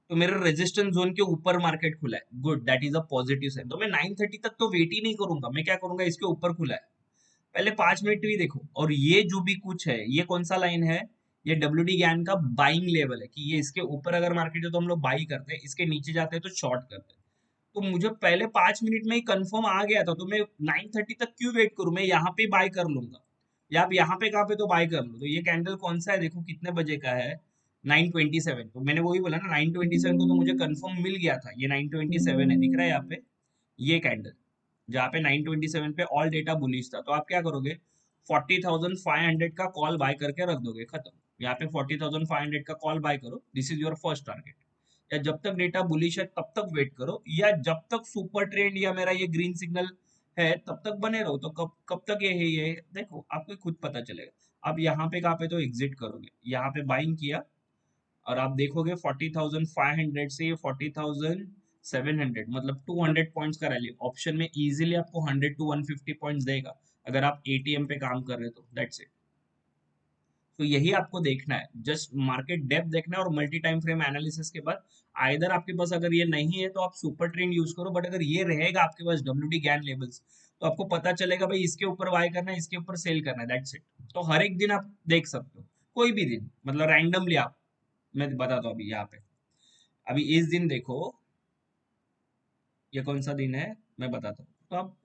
तो मेरा रेजिस्टेंस जोन के ऊपर मार्केट खुला है, good, that is a positive sign, तो मैं 9:30 तक तो वेट ही नहीं करूंगा, मैं क्या करूंगा, इसके ऊपर खुला है, पहले 5 मिनट भी देखो, और ये जो भी कुछ है, ये कौन सा लाइन है, ये डब्ल्यू डी ज्ञान का बाइंग लेवल है, कि ये इसके ऊपर अगर मार्केट है तो हम लोग बाई करते हैं, इसके नीचे जाते हैं तो शॉर्ट करते हैं। तो मुझे पहले 5 मिनट में ही कंफर्म आ गया था, तो मैं 9:30 तक क्यों वेट करूं, मैं यहाँ पे बाय कर लूंगा, या आप यहाँ पे कहाँ पे तो बाय कर लो। तो ये कैंडल कौन सा है, देखो कितने बजे का है, 9:27, तो मैंने वही बोला ना 9:27 को तो मुझे कंफर्म मिल गया था, ये 9:27 है, दिख रहा है यहाँ पे, ये कैंडल जहाँ पे 9:27 पे ऑल डेटा बुलिश था, तो आप क्या करोगे, 40,500 का कॉल बाय करके रख दोगे, खत्म। यहाँ पे 40,500 का कॉल बाय करो, this is your first target. या जब तक डेटा बुलिश है तब तक वेट करो, या जब तक सुपर ट्रेंड या मेरा ये ग्रीन सिग्नल है तब तक बने रहो, तो कब कब तक ये है, ये देखो आपको खुद पता चलेगा। आप यहाँ पे कहाँ पे तो एग्जिट करोगे, यहाँ पे बाइंग किया, और आप देखोगे 40,500 से 40,700, मतलब 200 पॉइंट्स का रैली ऑप्शन में इजीली आपको 100 to 150 पॉइंट्स देगा, अगर आप एटीएम पे काम कर रहे हो तो दैट्स इट। तो यही आपको देखना है, जस्ट मार्केट डेप्थ देखना है, और मल्टी टाइम फ्रेम एनालिसिस के बाद आइदर आपके पास अगर ये नहीं है तो आप सुपर ट्रेंड यूज करो, बट अगर ये रहेगा आपके पास डब्ल्यू डी गैन लेवल्स, तो आपको पता चलेगा भाई इसके ऊपर बाय करना है, इसके ऊपर सेल करना है, दैट्स इट। तो हर एक दिन आप देख सकते हो, कोई भी दिन, मतलब रैंडमली आप, मैं बताता हूँ अभी यहाँ पे, अभी इस दिन देखो, ये कौन सा दिन है मैं बताता हूँ, तो आप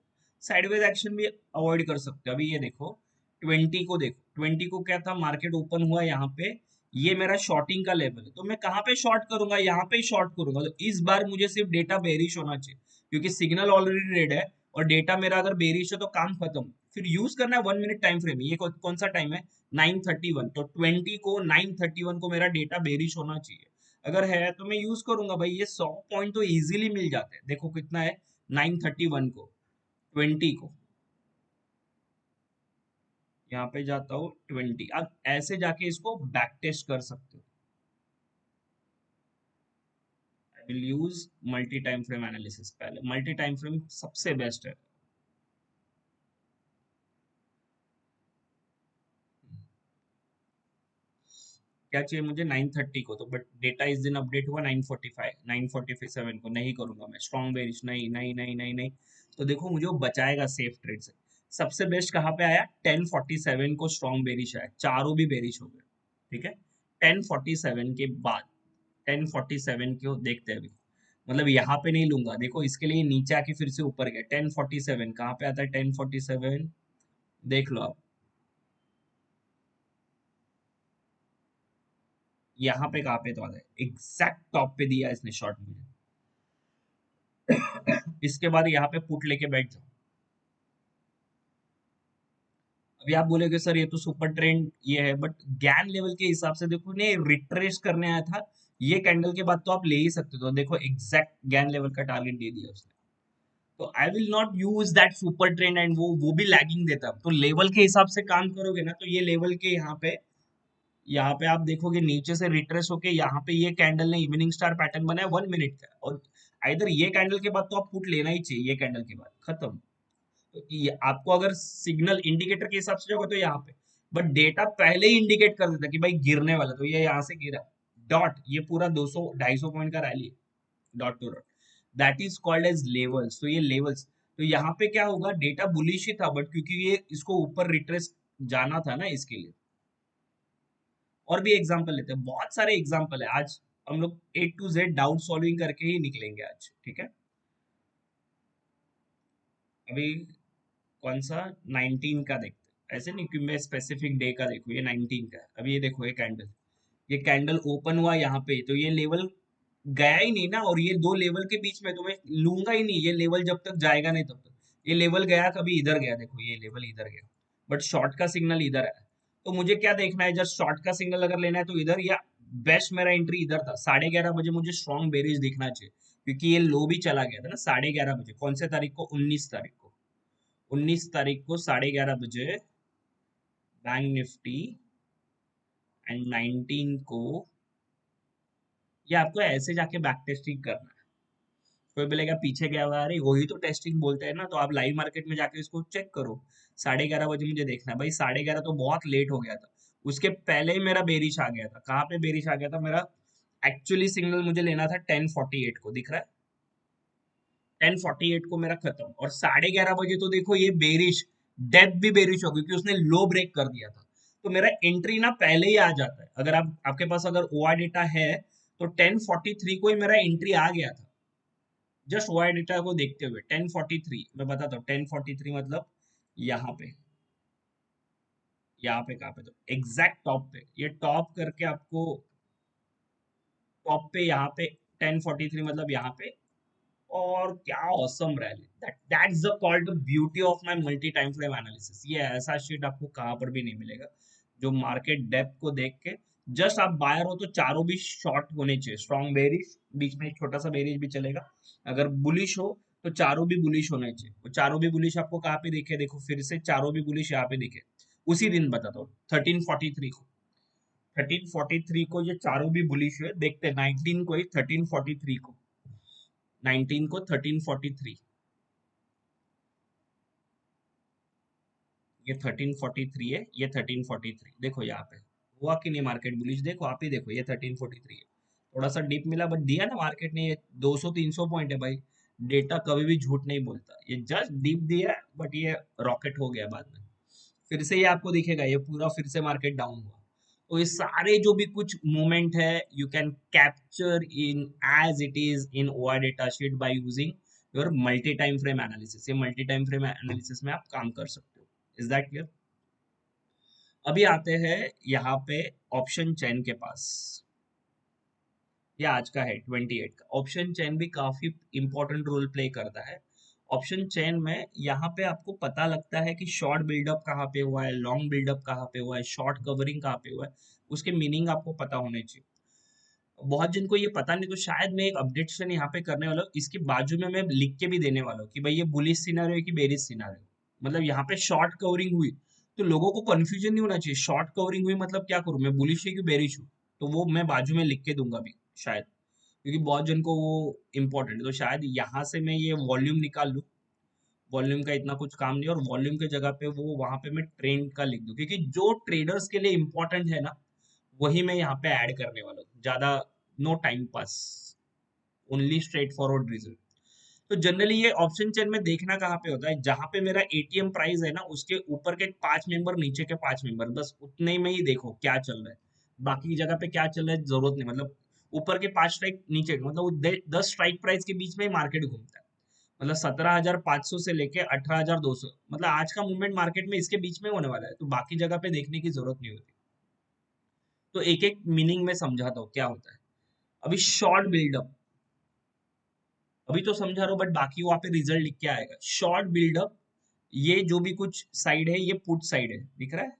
साइडवेज एक्शन भी अवॉइड कर सकते हो। अभी ये देखो 20 को, देखो 20 को क्या था, मार्केट ओपन हुआ यहाँ पे, ये मेरा शॉर्टिंग का लेवल है, तो मैं कहाँ पे शॉर्ट करूंगा, यहाँ पे ही शॉर्ट करूंगा, तो इस बार मुझे सिर्फ डेटा बेरिश होना चाहिए, क्योंकि सिग्नल ऑलरेडी रेड है, और डेटा मेरा अगर बेरिश है तो काम खत्म। फिर यूज करना है 1 मिनट टाइम फ्रेम, ये कौन सा टाइम है, 9:31, तो 20 को 9:31 को मेरा डेटा बेरिश होना चाहिए, अगर है तो मैं यूज करूंगा भाई, ये 100 पॉइंट तो इजीली मिल जाते हैं, देखो कितना है, 9:31 को, 20 को, यहाँ पे जाता हूँ 20, अब ऐसे जाके इसको बैक टेस्ट कर सकते हो। I will use multi time frame analysis, पहले मल्टी टाइम फ्रेम सबसे बेस्ट है। क्या चाहिए मुझे, 9:30 को, तो बट डेटा इस दिन अपडेट हुआ 9:45, 9:47 को, नहीं करूंगा मैं स्ट्रॉन्ग बेरिश, नहीं नहीं नहीं नहीं नहीं। तो देखो मुझे वो बचाएगा सेफ ट्रेड से। सबसे बेस्ट कहाँ पे आया, 10:47 को स्ट्रॉन्ग बेरिश आया, चारों भी बेरिश हो गए, ठीक है। 10:47 के बाद, 10:47 को देखते हैं अभी, मतलब यहाँ पे नहीं लूंगा, देखो इसके लिए नीचे आके फिर से ऊपर गया 1047, कहाँ पे आता है 1047, देख लो आप, यहाँ पे कहाँ पे तो आता है, एग्जैक्ट टॉप पे दिया इसने शॉर्ट मुझे। इसके बाद यहाँ पे पुट लेके बैठ जाओ। अभी आप बोलेगे सर ये तो सुपर ट्रेंड ये है, बट ज्ञान लेवल के हिसाब से देखो ने रिट्रेस करने आया था, ये कैंडल के बाद तो आप ले ही सकते हो, देखो एग्जैक्ट ज्ञान लेवल का टारगेट दे दिया उसने। तो I will not use that super trend and वो भी लैगिंग देता, तो लेवल के हिसाब से काम करोगे ना, तो ये लेवल के यहाँ पे आप देखोगे नीचे से रिट्रेस होके यहाँ पे ये कैंडल ने इवनिंग स्टार पैटर्न बनाया 1 मिनट का, और इधर ये कैंडल के बाद तो आप पुट लेना ही चाहिए, ये कैंडल के बाद खत्म। तो ये आपको अगर सिग्नल इंडिकेटर के हिसाब से जाओगे तो यहाँ पे, बट डेटा पहले ही इंडिकेट कर देता कि भाई गिरने वाला, तो ये यहाँ से गिरा, डॉट, ये पूरा 200 250 पॉइंट का rally, dot to dot, that is called as levels. तो ये लेवल्स, तो यहाँ पे क्या होगा, डेटा बुलिश ही था, बट क्योंकि ये इसको ऊपर रिट्रेस जाना था ना, इसके लिए। और भी एग्जाम्पल लेते हैं, बहुत सारे एग्जाम्पल है आज, हम लोग A to Z doubt solving करके ही निकलेंगे आज, ठीक है। अभी कौन सा 19 का देखते हैं, ऐसे नहीं कि मैं स्पेसिफिक डे का देखूं, ये 19 का है। अभी ये देखो ये कैंडल ओपन हुआ यहाँ पे, तो ये लेवल गया ही नहीं ना, और ये दो लेवल के बीच में तो मैं लूंगा ही नहीं, ये लेवल जब तक जाएगा नहीं तब तक। ये लेवल गया कभी इधर गया, देखो ये लेवल इधर गया, बट शॉर्ट का सिग्नल इधर है, तो मुझे क्या देखना है, जब शॉर्ट का सिग्नल अगर लेना है तो इधर, या बेस्ट मेरा एंट्री इधर था 11:30 बजे, मुझे स्ट्रॉन्ग बेरिश दिखना चाहिए, क्योंकि ये लो भी चला गया था ना 11:30 बजे, कौन से तारीख को, 19 तारीख को, 19 तारीख को 11:30 बजे बैंक निफ्टी एंड 19 को, ये आपको ऐसे जाके बैक टेस्टिंग करना है। कोई बोलेगा पीछे गया हुआ, अरे वही तो टेस्टिंग बोलते हैं ना, तो आप लाइव मार्केट में जाके इसको चेक करो। 11:30 बजे मुझे देखना है भाई, 11:30 तो बहुत लेट हो गया था, उसके पहले ही मेरा बेरिश आ गया था। कहाँ पे बेरिश आ गया था मेरा, एक्चुअली सिग्नल मुझे लेना था 10:48 को, दिख रहा है 10:48 को मेरा खत्म, और 11:30 बजे तो देखो ये बेरिश, डेप भी बेरिश हो गई, क्योंकि उसने लो ब्रेक कर दिया था। तो मेरा एंट्री ना पहले ही आ जाता है, अगर आप आपके पास अगर ओआर डेटा है, तो 10:43 को ही मेरा एंट्री आ गया था, जस्ट ओआर डेटा को देखते हुए 10:43, मैं बताता हूँ 10:43 मतलब यहाँ पे, यहाँ पे कहाँ पे, तो एग्जैक्ट टॉप पे, ये टॉप करके आपको टॉप पे यहाँ पे 10:43 मतलब यहाँ पे, और क्या awesome rally, that's the called the beauty of my multi time frame analysis. ये ऐसा शीट आपको कहाँ पर भी नहीं मिलेगा, जो मार्केट डेप्थ को देख के, जस्ट आप बायर हो तो चारों भी शॉर्ट होने चाहिए, स्ट्रॉन्ग बेरिश, बीच में एक छोटा सा बेरिश भी चलेगा, अगर बुलिश हो तो चारों भी बुलिश होने चाहिए। वो चारों भी बुलिश आपको कहाँ पे दिखे, देखो फिर से चारों भी बुलिश यहाँ पे दिखे, उसी दिन बताता हूँ 13:43 को, 13:43 को ये चारों भी बुलिश है, देखते हैं 19 को ही 13:43 को, 19 को 13:43, ये 13:43 है, ये 13:43, देखो यहाँ पे हुआ कि नहीं मार्केट बुलिश, देखो आप ही देखो, ये 13:43 है, थोड़ा सा डिप मिला बट दिया ना मार्केट ने, ये 200-300 पॉइंट है भाई, डेटा कभी भी झूठ नहीं बोलता, ये जस्ट डिप दिया बट ये रॉकेट हो गया बाद में, फिर से ये आपको दिखेगा, ये पूरा फिर से मार्केट डाउन हुआ। तो ये सारे जो भी कुछ मूवमेंट है, you can capture in as it is in our data sheet by using your multi time frame analysis, ये मल्टी टाइम फ्रेम एनालिसिस में आप काम कर सकते हो। Is that clear? अभी आते हैं यहाँ पे ऑप्शन चेन के पास, ये आज का है 28 का, ऑप्शन चेन भी काफी इंपॉर्टेंट रोल प्ले करता है। ऑप्शन चेन में यहाँ पे आपको पता लगता है कि शॉर्ट बिल्डअप कहाँ पे हुआ है, लॉन्ग बिल्डअप कहाँ पे हुआ है, शॉर्ट कवरिंग कहाँ पे हुआ है, उसके मीनिंग आपको पता होने चाहिए। बहुत जिनको ये पता नहीं, तो शायद मैं एक अपडेशन यहाँ पे करने वाला हूँ, इसके बाजू में मैं लिख के भी देने वाला हूँ कि भाई ये बुलिश सिनारियो है कि बेरिश सिनारियो, मतलब यहाँ पे शॉर्ट कवरिंग हुई, तो लोगों को कंफ्यूजन नहीं होना चाहिए, शॉर्ट कवरिंग हुई मतलब क्या करूँ मैं, बुलिश है कि बेरिश हूँ, तो वो मैं बाजू में लिख के दूंगा भी शायद, क्योंकि बहुत जन को वो इम्पोर्टेंट है, तो शायद यहाँ से मैं ये वॉल्यूम निकाल लूँ, वॉल्यूम का इतना कुछ काम नहीं है, और वॉल्यूम के जगह पे वो वहां पे मैं ट्रेंड का लिख दूं, क्योंकि जो ट्रेडर्स के लिए इंपॉर्टेंट है ना, वही मैं यहाँ पे ऐड करने वाला हूँ, ज्यादा no time pass, only straight forward result. तो जनरली ये ऑप्शन चेन में देखना कहाँ पे होता है, जहां पे मेरा एटीएम प्राइस है ना, उसके ऊपर के 5 मेंबर, नीचे के 5 मेंबर, बस उतने में ही देखो क्या चल रहा है, बाकी जगह पे क्या चल रहा है जरूरत नहीं, मतलब ऊपर के 5 स्ट्राइक नीचे, मतलब वो 10 स्ट्राइक प्राइस के बीच में ही मार्केट घूमता है। मतलब 17,500 से लेके 18,200, मतलब आज का मूवमेंट मार्केट में इसके बीच में होने वाला है, तो बाकी जगह पे देखने की जरूरत नहीं होती। तो एक एक मीनिंग में समझाता हूँ क्या होता है। अभी शॉर्ट बिल्डअप, अभी तो समझा रहा हूँ बट बाकी वहां पे रिजल्ट लिख के आएगा। शॉर्ट बिल्डअप, ये जो भी कुछ साइड है ये पुट साइड है, दिख रहा है,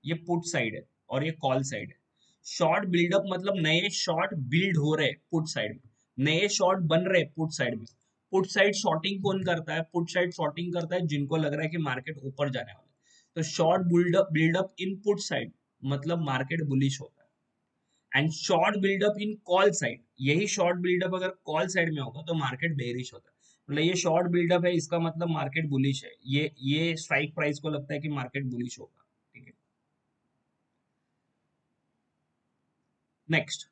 ये पुट साइड है और ये कॉल साइड है। शॉर्ट बिल्डअप मतलब नए शॉर्ट बिल्ड हो रहे पुट साइड में, नए शॉर्ट बन रहे पुट साइड में। पुट साइड शॉर्टिंग कौन करता है? पुट साइड शॉर्टिंग करता है जिनको लग रहा है कि मार्केट ऊपर जाने वाला है। तो short buildup buildup in put side मतलब मार्केट बुलिश होता है। And short buildup in call side, यही शॉर्ट बिल्डअप अगर कॉल साइड में होगा तो मार्केट बेरिश होता है। मतलब ये शॉर्ट बिल्डअप है, इसका मतलब मार्केट बुलिश है, ये स्ट्राइक प्राइस को लगता है कि मार्केट बुलिश होगा। ठीक है, नेक्स्ट,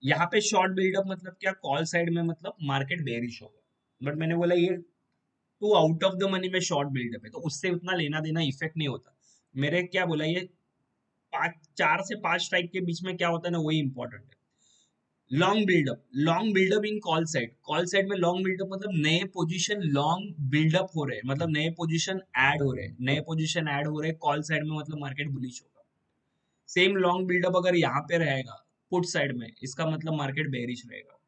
यहाँ पे शॉर्ट बिल्डअप मतलब क्या? कॉल साइड में मतलब मार्केट बेरिश होगा। बट मैंने बोला ये to out of the money में शॉर्ट बिल्डअप है तो उससे उतना लेना देना इफेक्ट नहीं होता। मेरे क्या बोला, ये 4 से 5 स्ट्राइक के बीच में क्या होता है ना, वही इंपॉर्टेंट है। Long buildup, long buildup in call side, call side में लॉन्ग बिल्डअप मतलब नए पोजीशन लॉन्ग बिल्डअप हो रहे हैं, मतलब नए पोजीशन ऐड हो रहे हैं, नए पोजीशन ऐड हो रहे हैं कॉल साइड में, मतलब मार्केट बुलिश होगा। सेम लॉन्ग बिल्डअप अगर यहाँ पे रहेगा पुट साइड में, इसका मतलब मार्केट बेरिश रहेगा।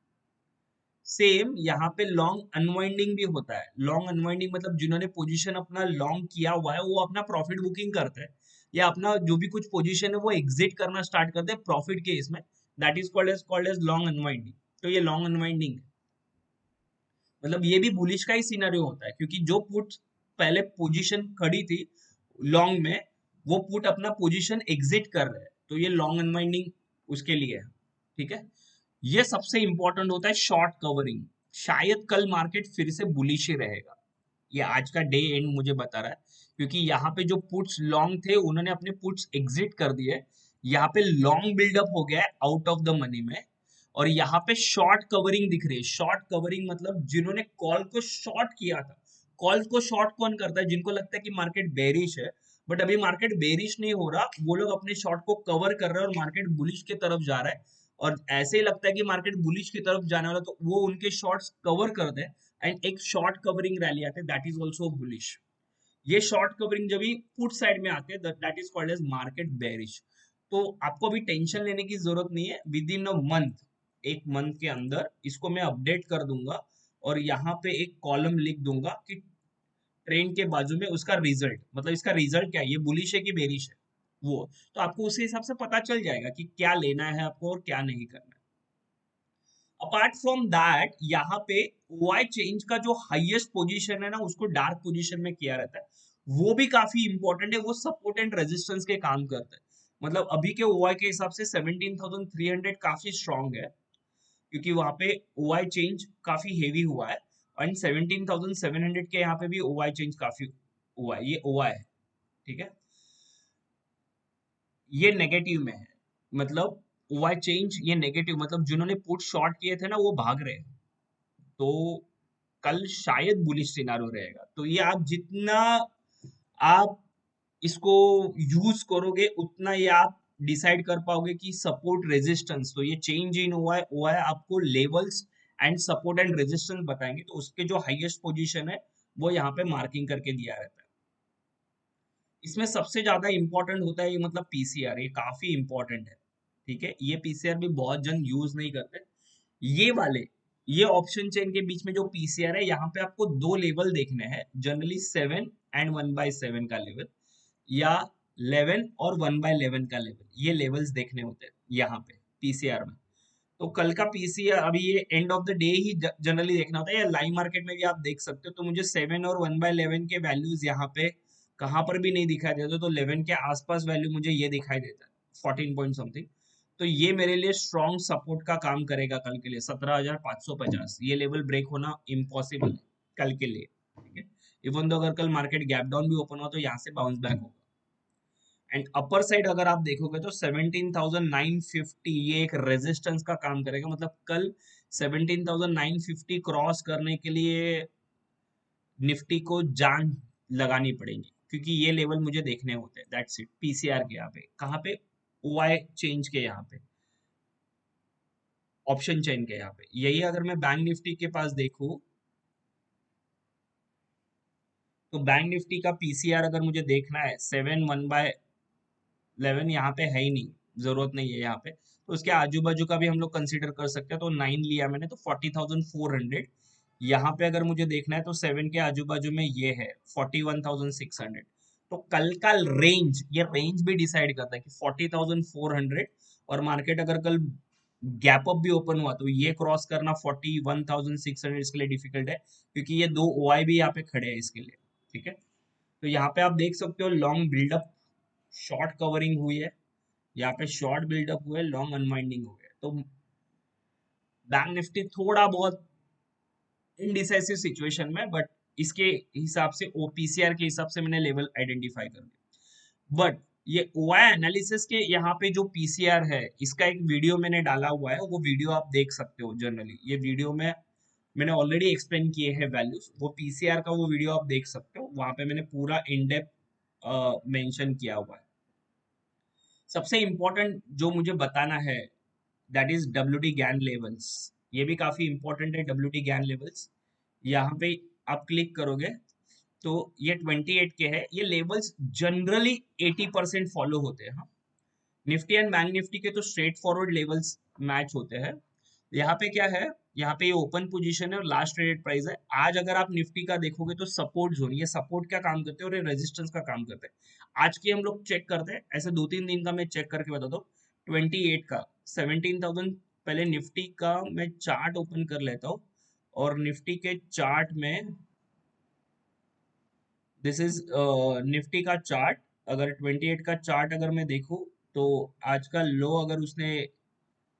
सेम यहाँ पे लॉन्ग अनवाइंडिंग भी होता है। लॉन्ग अनवाइंडिंग मतलब जिन्होंने पोजीशन अपना लॉन्ग किया हुआ है वो अपना प्रॉफिट बुकिंग करते हैं, या अपना जो भी कुछ पोजीशन है वो एग्जिट करना स्टार्ट करते हैं प्रॉफिट के इसमें, that is called as long unwinding. तो ये लॉन्ग अनवाइंडिंग है, मतलब ये भी बुलिश का ही सिनेरियो होता है, क्योंकि जो पुट पहले पोजीशन खड़ी थी लॉन्ग में, वो पुट अपना पोजीशन एग्जिट कर रहे हैं, तो ये लॉन्ग अनवाइंडिंग उसके लिए है। ठीक है, ये सबसे इंपॉर्टेंट होता है शॉर्ट कवरिंग। शायद कल मार्केट फिर से बुलिश ही रहेगा, ये आज का डे एंड मुझे बता रहा है, क्योंकि यहाँ पे जो पुट्स लॉन्ग थे उन्होंने अपने पुट्स एग्जिट कर दिए, यहाँ पे लॉन्ग बिल्डअप हो गया है आउट ऑफ द मनी में, और यहाँ पे शॉर्ट कवरिंग दिख रही है। शॉर्ट कवरिंग मतलब जिन्होंने कॉल को शॉर्ट किया था। कॉल को शॉर्ट कौन करता है? जिनको लगता है कि मार्केट बेरिश है, बट अभी मार्केट बेरिश नहीं हो रहा, वो लोग अपने शॉर्ट को कवर कर रहे हैं और मार्केट बुलिश की तरफ जा रहा है, और ऐसे ही लगता है कि मार्केट बुलिश की तरफ जाने वाला, तो वो उनके शॉर्ट्स कवर कर दे एंड एक शॉर्ट कवरिंग रैली आते हैं, दैट इज ऑल्सो बुलिश। ये शॉर्ट कवरिंग जब भी पुट साइड में आते हैं that is called as market bearish. तो आपको अभी टेंशन लेने की जरूरत नहीं है, विद इन अ मंथ, एक मंथ के अंदर इसको मैं अपडेट कर दूंगा, और यहाँ पे एक कॉलम लिख दूंगा कि ट्रेंड के बाजू में उसका रिजल्ट, मतलब इसका रिजल्ट क्या है, ये बुलिश है कि बेरिश है, वो तो आपको उसी हिसाब से पता चल जाएगा कि क्या लेना है आपको और क्या नहीं करना है। अपार्ट फ्रॉम दैट, यहाँ पे ओआई चेंज का जो हाईएस्ट पोजीशन है ना, उसको डार्क पोजीशन में किया रहता है, वो भी काफी इंपॉर्टेंट है, वो सपोर्ट एंड रेजिस्टेंस के काम करता है। मतलब अभी के ओआई के हिसाब से 17,300 काफी स्ट्रांग है, क्योंकि वहां पे ओआई चेंज काफी हेवी हुआ है, एंड 17,700 के यहाँ पे भी ओआई चेंज काफी हुआ है, ये ओआई है। ठीक है, ये नेगेटिव में है, मतलब ओआई चेंज ये नेगेटिव, मतलब जिन्होंने पुट शॉर्ट किए थे ना वो भाग रहे हैं, तो कल शायद बुलिश सिनारियो रहेगा। तो ये आप जितना आप इसको यूज करोगे उतना ये आप डिसाइड कर पाओगे कि सपोर्ट रेजिस्टेंस, तो ये चेंज इन हुआ है आपको levels and support and resistance बताएंगे, तो उसके जो हाईएस्ट पोजीशन है वो यहाँ पे मार्किंग करके दिया रहता है। इसमें सबसे ज्यादा इंपॉर्टेंट होता है ये, मतलब पीसीआर, ये काफी इंपॉर्टेंट है। ठीक है, ये पीसीआर भी बहुत जन यूज नहीं करते। ये वाले, ये ऑप्शन चेन के बीच में जो पीसीआर है, यहाँ पे आपको दो लेवल देखने हैं जनरली, 7 and 1/7 का लेवल, या 11 और 1/11 का लेवल, ये लेवल्स देखने होते हैं यहाँ पे पीसीआर में। तो कल का पीसीआर अभी ये end of the day he generally देखना होता है, या लाइव मार्केट में भी आप देख सकते हो। तो मुझे 7 और 1/11 के वैल्यूज यहाँ पे कहाँ पर भी नहीं दिखाई देते, तो 11 के आसपास वैल्यू मुझे ये दिखाई देता है, 14 पॉइंट समथिंग। तो ये मेरे लिए स्ट्रॉन्ग सपोर्ट का काम करेगा कल के लिए, 17,550, ये लेवल ब्रेक होना इम्पॉसिबल है कल के लिए। ठीक है, इवन तो अगर कल मार्केट गैप डाउन भी ओपन हो तो यहाँ से बाउंस बैक होगा। एंड अपर साइड अगर आप देखोगे तो 17,950, ये एक रेजिस्टेंस का काम करेगा, मतलब कल 17,950 क्रॉस करने के लिए निफ्टी को जान लगानी पड़ेगी, क्योंकि ये लेवल मुझे देखने होते हैं, दैट्स इट। पीसीआर के यहाँ पे कहाँ पे, ओआई चेंज के यहाँ पे। ऑप्शन चेन के यहाँ पे। यही अगर मैं बैंक निफ्टी के पास देखूं, तो बैंक निफ्टी का पीसीआर अगर मुझे देखना है 7/1/11, यहाँ पे है ही नहीं, जरूरत नहीं है यहाँ पे। तो उसके आजू बाजू का भी हम लोग कंसीडर कर सकते हैं। तो 9 लिया मैंने, तो 40,400। यहाँ पे अगर मुझे देखना है तो 7 के आजू बाजू में ये है 41,600। तो कल का रेंज, ये रेंज भी डिसाइड करता है कि 40,400, और मार्केट अगर कल गैप अप भी ओपन हुआ तो ये क्रॉस करना 41,600 इसके लिए डिफिकल्ट है, क्योंकि ये दो ओआई भी यहाँ पे खड़े हैं इसके लिए। ठीक है, तो यहाँ पे आप देख सकते हो लॉन्ग बिल्डअप, शॉर्ट कवरिंग हुई है, यहाँ पे शॉर्ट बिल्डअप हुए, लॉन्ग अनवाइंडिंग हुए। तो बैंक निफ्टी थोड़ा बहुत इनडिसाइसिव सिचुएशन में, बट इसके हिसाब से ओपीसीआर के हिसाब से मैंने लेवल आइडेंटिफाई कर दिया। बट ये ओआई एनालिसिस के यहाँ पे जो पीसीआर है, इसका एक वीडियो मैंने डाला हुआ है, वो वीडियो आप देख सकते हो। जनरली ये वीडियो में मैंने ऑलरेडी एक्सप्लेन किए हैं वैल्यूज, वो पीसीआर का वो वीडियो आप देख सकते हो, वहां पे मैंने पूरा इन डेप्थ मेंशन किया हुआ है। सबसे इंपॉर्टेंट जो मुझे बताना है, that is W D gain levels. ये भी काफी इंपॉर्टेंट है, डब्ल्यू डी गैन लेवल्स। यहाँ पे आप क्लिक करोगे तो ये 28 के है। ये लेवल्स जनरली 80% फॉलो होते हैं। हाँ, निफ्टी एंड बैंक निफ्टी के तो स्ट्रेट फॉरवर्ड लेवल्स मैच होते हैं। यहाँ पे क्या है, यहाँ पे ये ओपन पोजीशन है और लास्ट ट्रेडेड प्राइस है। आज अगर आप निफ्टी का देखोगे तो सपोर्ट जोन, ये सपोर्ट क्या काम करते हैं और ये रेजिस्टेंस का काम करते हैं। आज की हम लोग चेक करते हैं, ऐसे 2-3 दिन का मैं चेक करके बताता हूँ। 28 का 17,000, पहले निफ्टी का मैं चार्ट ओपन कर लेता हूँ, और निफ्टी के चार्ट में दिस इज निफ्टी का चार्ट। अगर 28 का चार्ट अगर मैं देखूँ, तो आज का लो अगर उसने,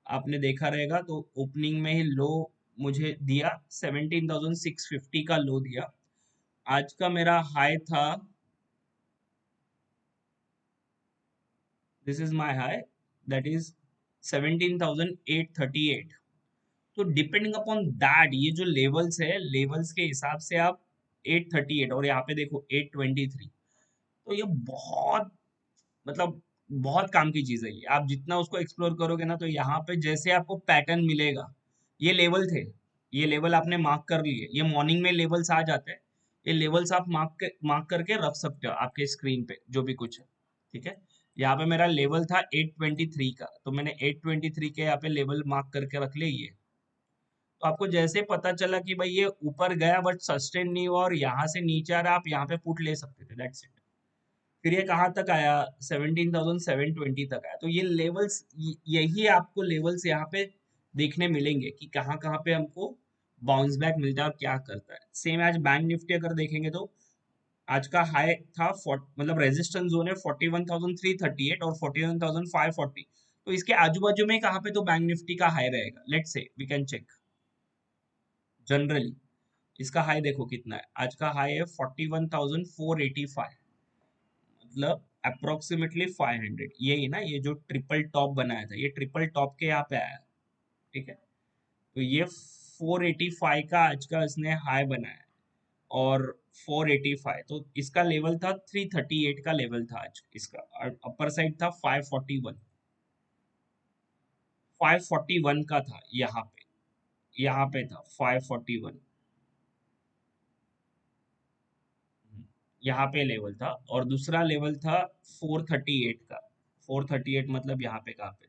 आपने देखा रहेगा तो ओपनिंग में ही लो मुझे दिया, 17,650 का लो दिया। आज का मेरा हाई था, this is my high, that is 17,838। तो डिपेंडिंग अपॉन दैट, ये जो लेवल्स है, लेवल्स के हिसाब से आप 838, और यहाँ पे देखो 823। तो ये बहुत, मतलब बहुत काम की चीज है ये। आप जितना उसको एक्सप्लोर करोगे ना, तो यहाँ पे जैसे आपको पैटर्न मिलेगा। ये लेवल थे, ये लेवल आपने मार्क कर लिए, ये मॉर्निंग में लेवल्स आ जाते हैं। ये लेवल्स आप मार्क करके रख सकते हो आपके स्क्रीन पे, जो भी कुछ है। ठीक है, यहाँ पे मेरा लेवल था 823 का, तो मैंने 823 के यहाँ पे लेवल मार्क करके रख लिया ये। तो आपको जैसे पता चला कि भाई ये ऊपर गया बट सस्टेन नहीं हुआ और यहाँ से नीचे आ रहा, आप यहाँ पे पुट ले सकते थे, दैट्स इट। फिर ये कहाँ तक आया, 17,720 तक आया। तो ये लेवल्स, यही आपको लेवल्स यहाँ पे देखने मिलेंगे कि कहाँ कहाँ पे हमको बाउंस बैक मिलता है और क्या करता है। सेम आज बैंक निफ्टी अगर देखेंगे तो आज का हाई था, मतलब रेजिस्टेंस जोन है 41,338 और 41,540। तो इसके आजू बाजू में कहाँ पे तो बैंक निफ्टी का हाई रहेगा, let's say we can check. Generally इसका हाई देखो कितना है, आज का हाई है 41,485, मतलब अप्रोक्सीमेटली 500। यही ना, ये जो ट्रिपल टॉप बनाया था, ये ट्रिपल टॉप के यहाँ पे आया। ठीक है, तो ये 485 का आज का इसने हाई बनाया, और 485, तो इसका लेवल था 338 का लेवल था आज इसका, और अपर साइड था 541, 541 का था यहाँ पे था 541, यहाँ पे लेवल था। और दूसरा लेवल था 438 का, 438 मतलब यहाँ पे कहाँ पे,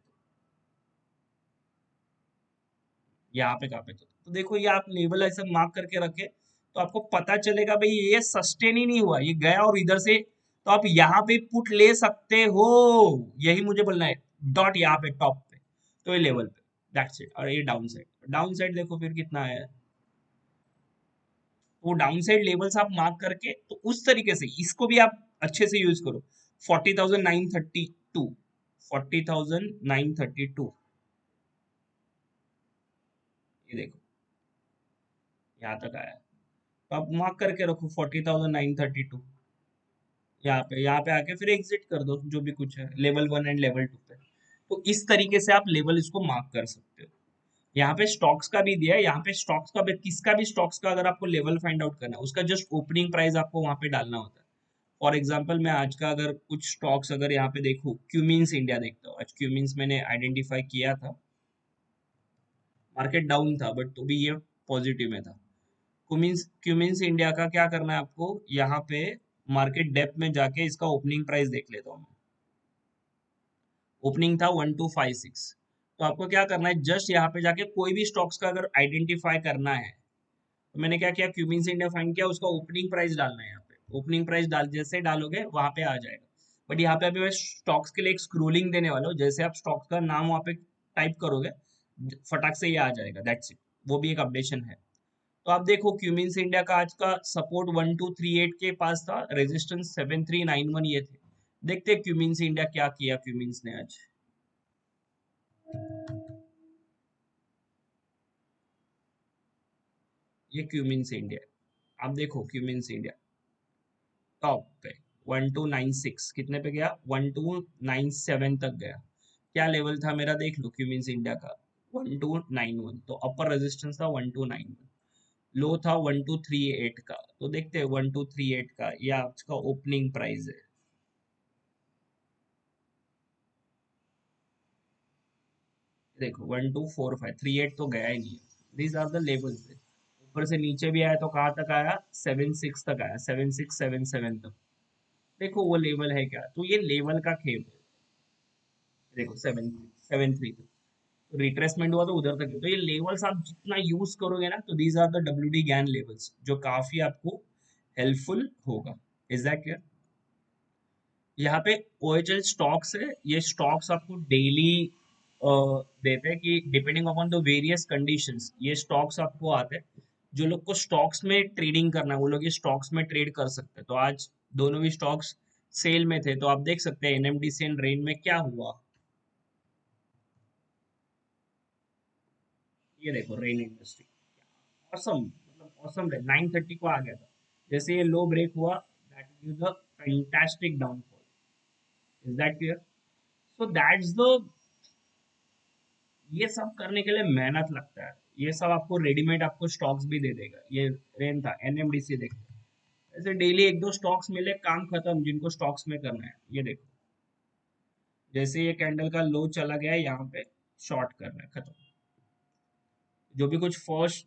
यहाँ पे कहाँ पे। तो देखो, ये आप लेवल ऐसे मार्क करके रखे, तो आपको पता चलेगा भाई ये सस्टेन ही नहीं हुआ, ये गया और इधर से, तो आप यहाँ पे पुट ले सकते हो। यही मुझे बोलना है, डॉट यहाँ पे टॉप पे, तो ये लेवल पे, दैट्स इट। और ये डाउन साइड, डाउन साइड देखो फिर कितना है। वो डाउन साइड लेवल्स आप मार्क करके, तो उस तरीके से इसको भी आप अच्छे से यूज करो। 40,932, 40,932, ये देखो यहाँ तक आया। तो आप मार्क करके रखो 40,932, यहाँ पे आके फिर एग्जिट कर दो, जो भी कुछ है लेवल 1 एंड लेवल 2 पे। तो इस तरीके से आप लेवल इसको मार्क कर सकते हो। यहाँ पे स्टॉक्स का भी दिया है, यहाँ पे स्टॉक्स का भी, किसका भी स्टॉक्स का अगर आपको लेवल फाइंड आउट करना है, उसका जस्ट ओपनिंग प्राइस आपको वहां पे डालना होता है। फॉर एग्जाम्पल, मैं आज का अगर कुछ स्टॉक्स अगर यहाँ पे देखूँ, क्यूमीन्स इंडिया देखता हूँ, आज क्यूमीन्स मैंने आइडेंटिफाई किया था। मार्केट डाउन था बट तो भी ये पॉजिटिव में था। क्यूमिंस इंडिया का क्या करना है आपको, यहाँ पे मार्केट डेप्थ में जाके इसका ओपनिंग प्राइस देख लेता हूँ। ओपनिंग था 1256। तो आपको क्या करना है, जस्ट यहाँ पे जाके कोई भी स्टॉक्स का अगर आइडेंटिफाई करना है, तो मैंने क्या किया, क्यूमिंस इंडिया फाइंड किया, उसका ओपनिंग प्राइस डालना है। यहाँ पे ओपनिंग प्राइस डाल, जैसे डालोगे वहां पे आ जाएगा। बट यहाँ पे अभी मैं स्टॉक्स के लिए एक स्क्रोलिंग देने वाला हूँ, जैसे आप स्टॉक्स का नाम वहाँ पे टाइप करोगे फटाक से ये आ जाएगा, दैट्स इट। वो भी एक अपडेशन है। तो आप देखो क्यूमिंस इंडिया का आज का सपोर्ट 1238 के पास था, रेजिस्टेंस 7391 ये थे। देखते हैं क्यूमिंस इंडिया क्या किया क्यूमिंस ने आज। ये क्यूमिंस इंडिया, आप देखो क्यूमिंस इंडिया टॉप पे 1296 कितने पे गया, 1297 तक गया। क्या लेवल था मेरा देख लो क्यूमिंस इंडिया का, 1291। तो अपर रेजिस्टेंस था 1291, लो था 1238 का। तो देखते हैं 1238 का ये आज का ओपनिंग प्राइस है। देखो 124538 तो गया ही नहीं। These are the levels. ऊपर से नीचे भी आया तो कहाँ तक आया, 76 तक आया, 7677 तक। देखो वो लेवल है क्या, तो ये लेवल का खेल है। देखो 773 तक रिट्रेसमेंट हुआ तो उधर तक है। तो ये लेवल्स आप जितना यूज करोगे ना, तो these are the W D gain levels, जो काफी आपको हेल्पफुल होगा। Is that clear? यहाँ पे ओएचएल स्टॉक्स है, ये स्टॉक्स आपको डेली देते हैं कि depending upon the various conditions ये स्टॉक्स आपको आते हैं। जो लोग को स्टॉक्स में ट्रेडिंग करना है वो लोग ये स्टॉक्स में ट्रेड कर सकते हैं। तो आज दोनों भी स्टॉक्स सेल में थे, तो आप देख सकते हैं एनएमडीसी एंड रेन में क्या हुआ। ये देखो रेन इंडस्ट्री, ऑसम, मतलब ऑसम है, 930 को आ गया था। जैसे ये लो ब्रेक हुआ, that is the fantastic downfall. Is that clear? So that's the, ये सब करने के लिए मेहनत लगता है। ये सब आपको रेडीमेड आपको स्टॉक्स भी दे देगा। ये रेन था, एनएमडीसी देखो, ऐसे डेली एक दो स्टॉक्स मिले, काम खत्म, जिनको स्टॉक्स में करना है। ये देखो जैसे ये कैंडल का लो चला गया है, यहाँ पे शॉर्ट करना है, खत्म। जो भी कुछ फर्स्ट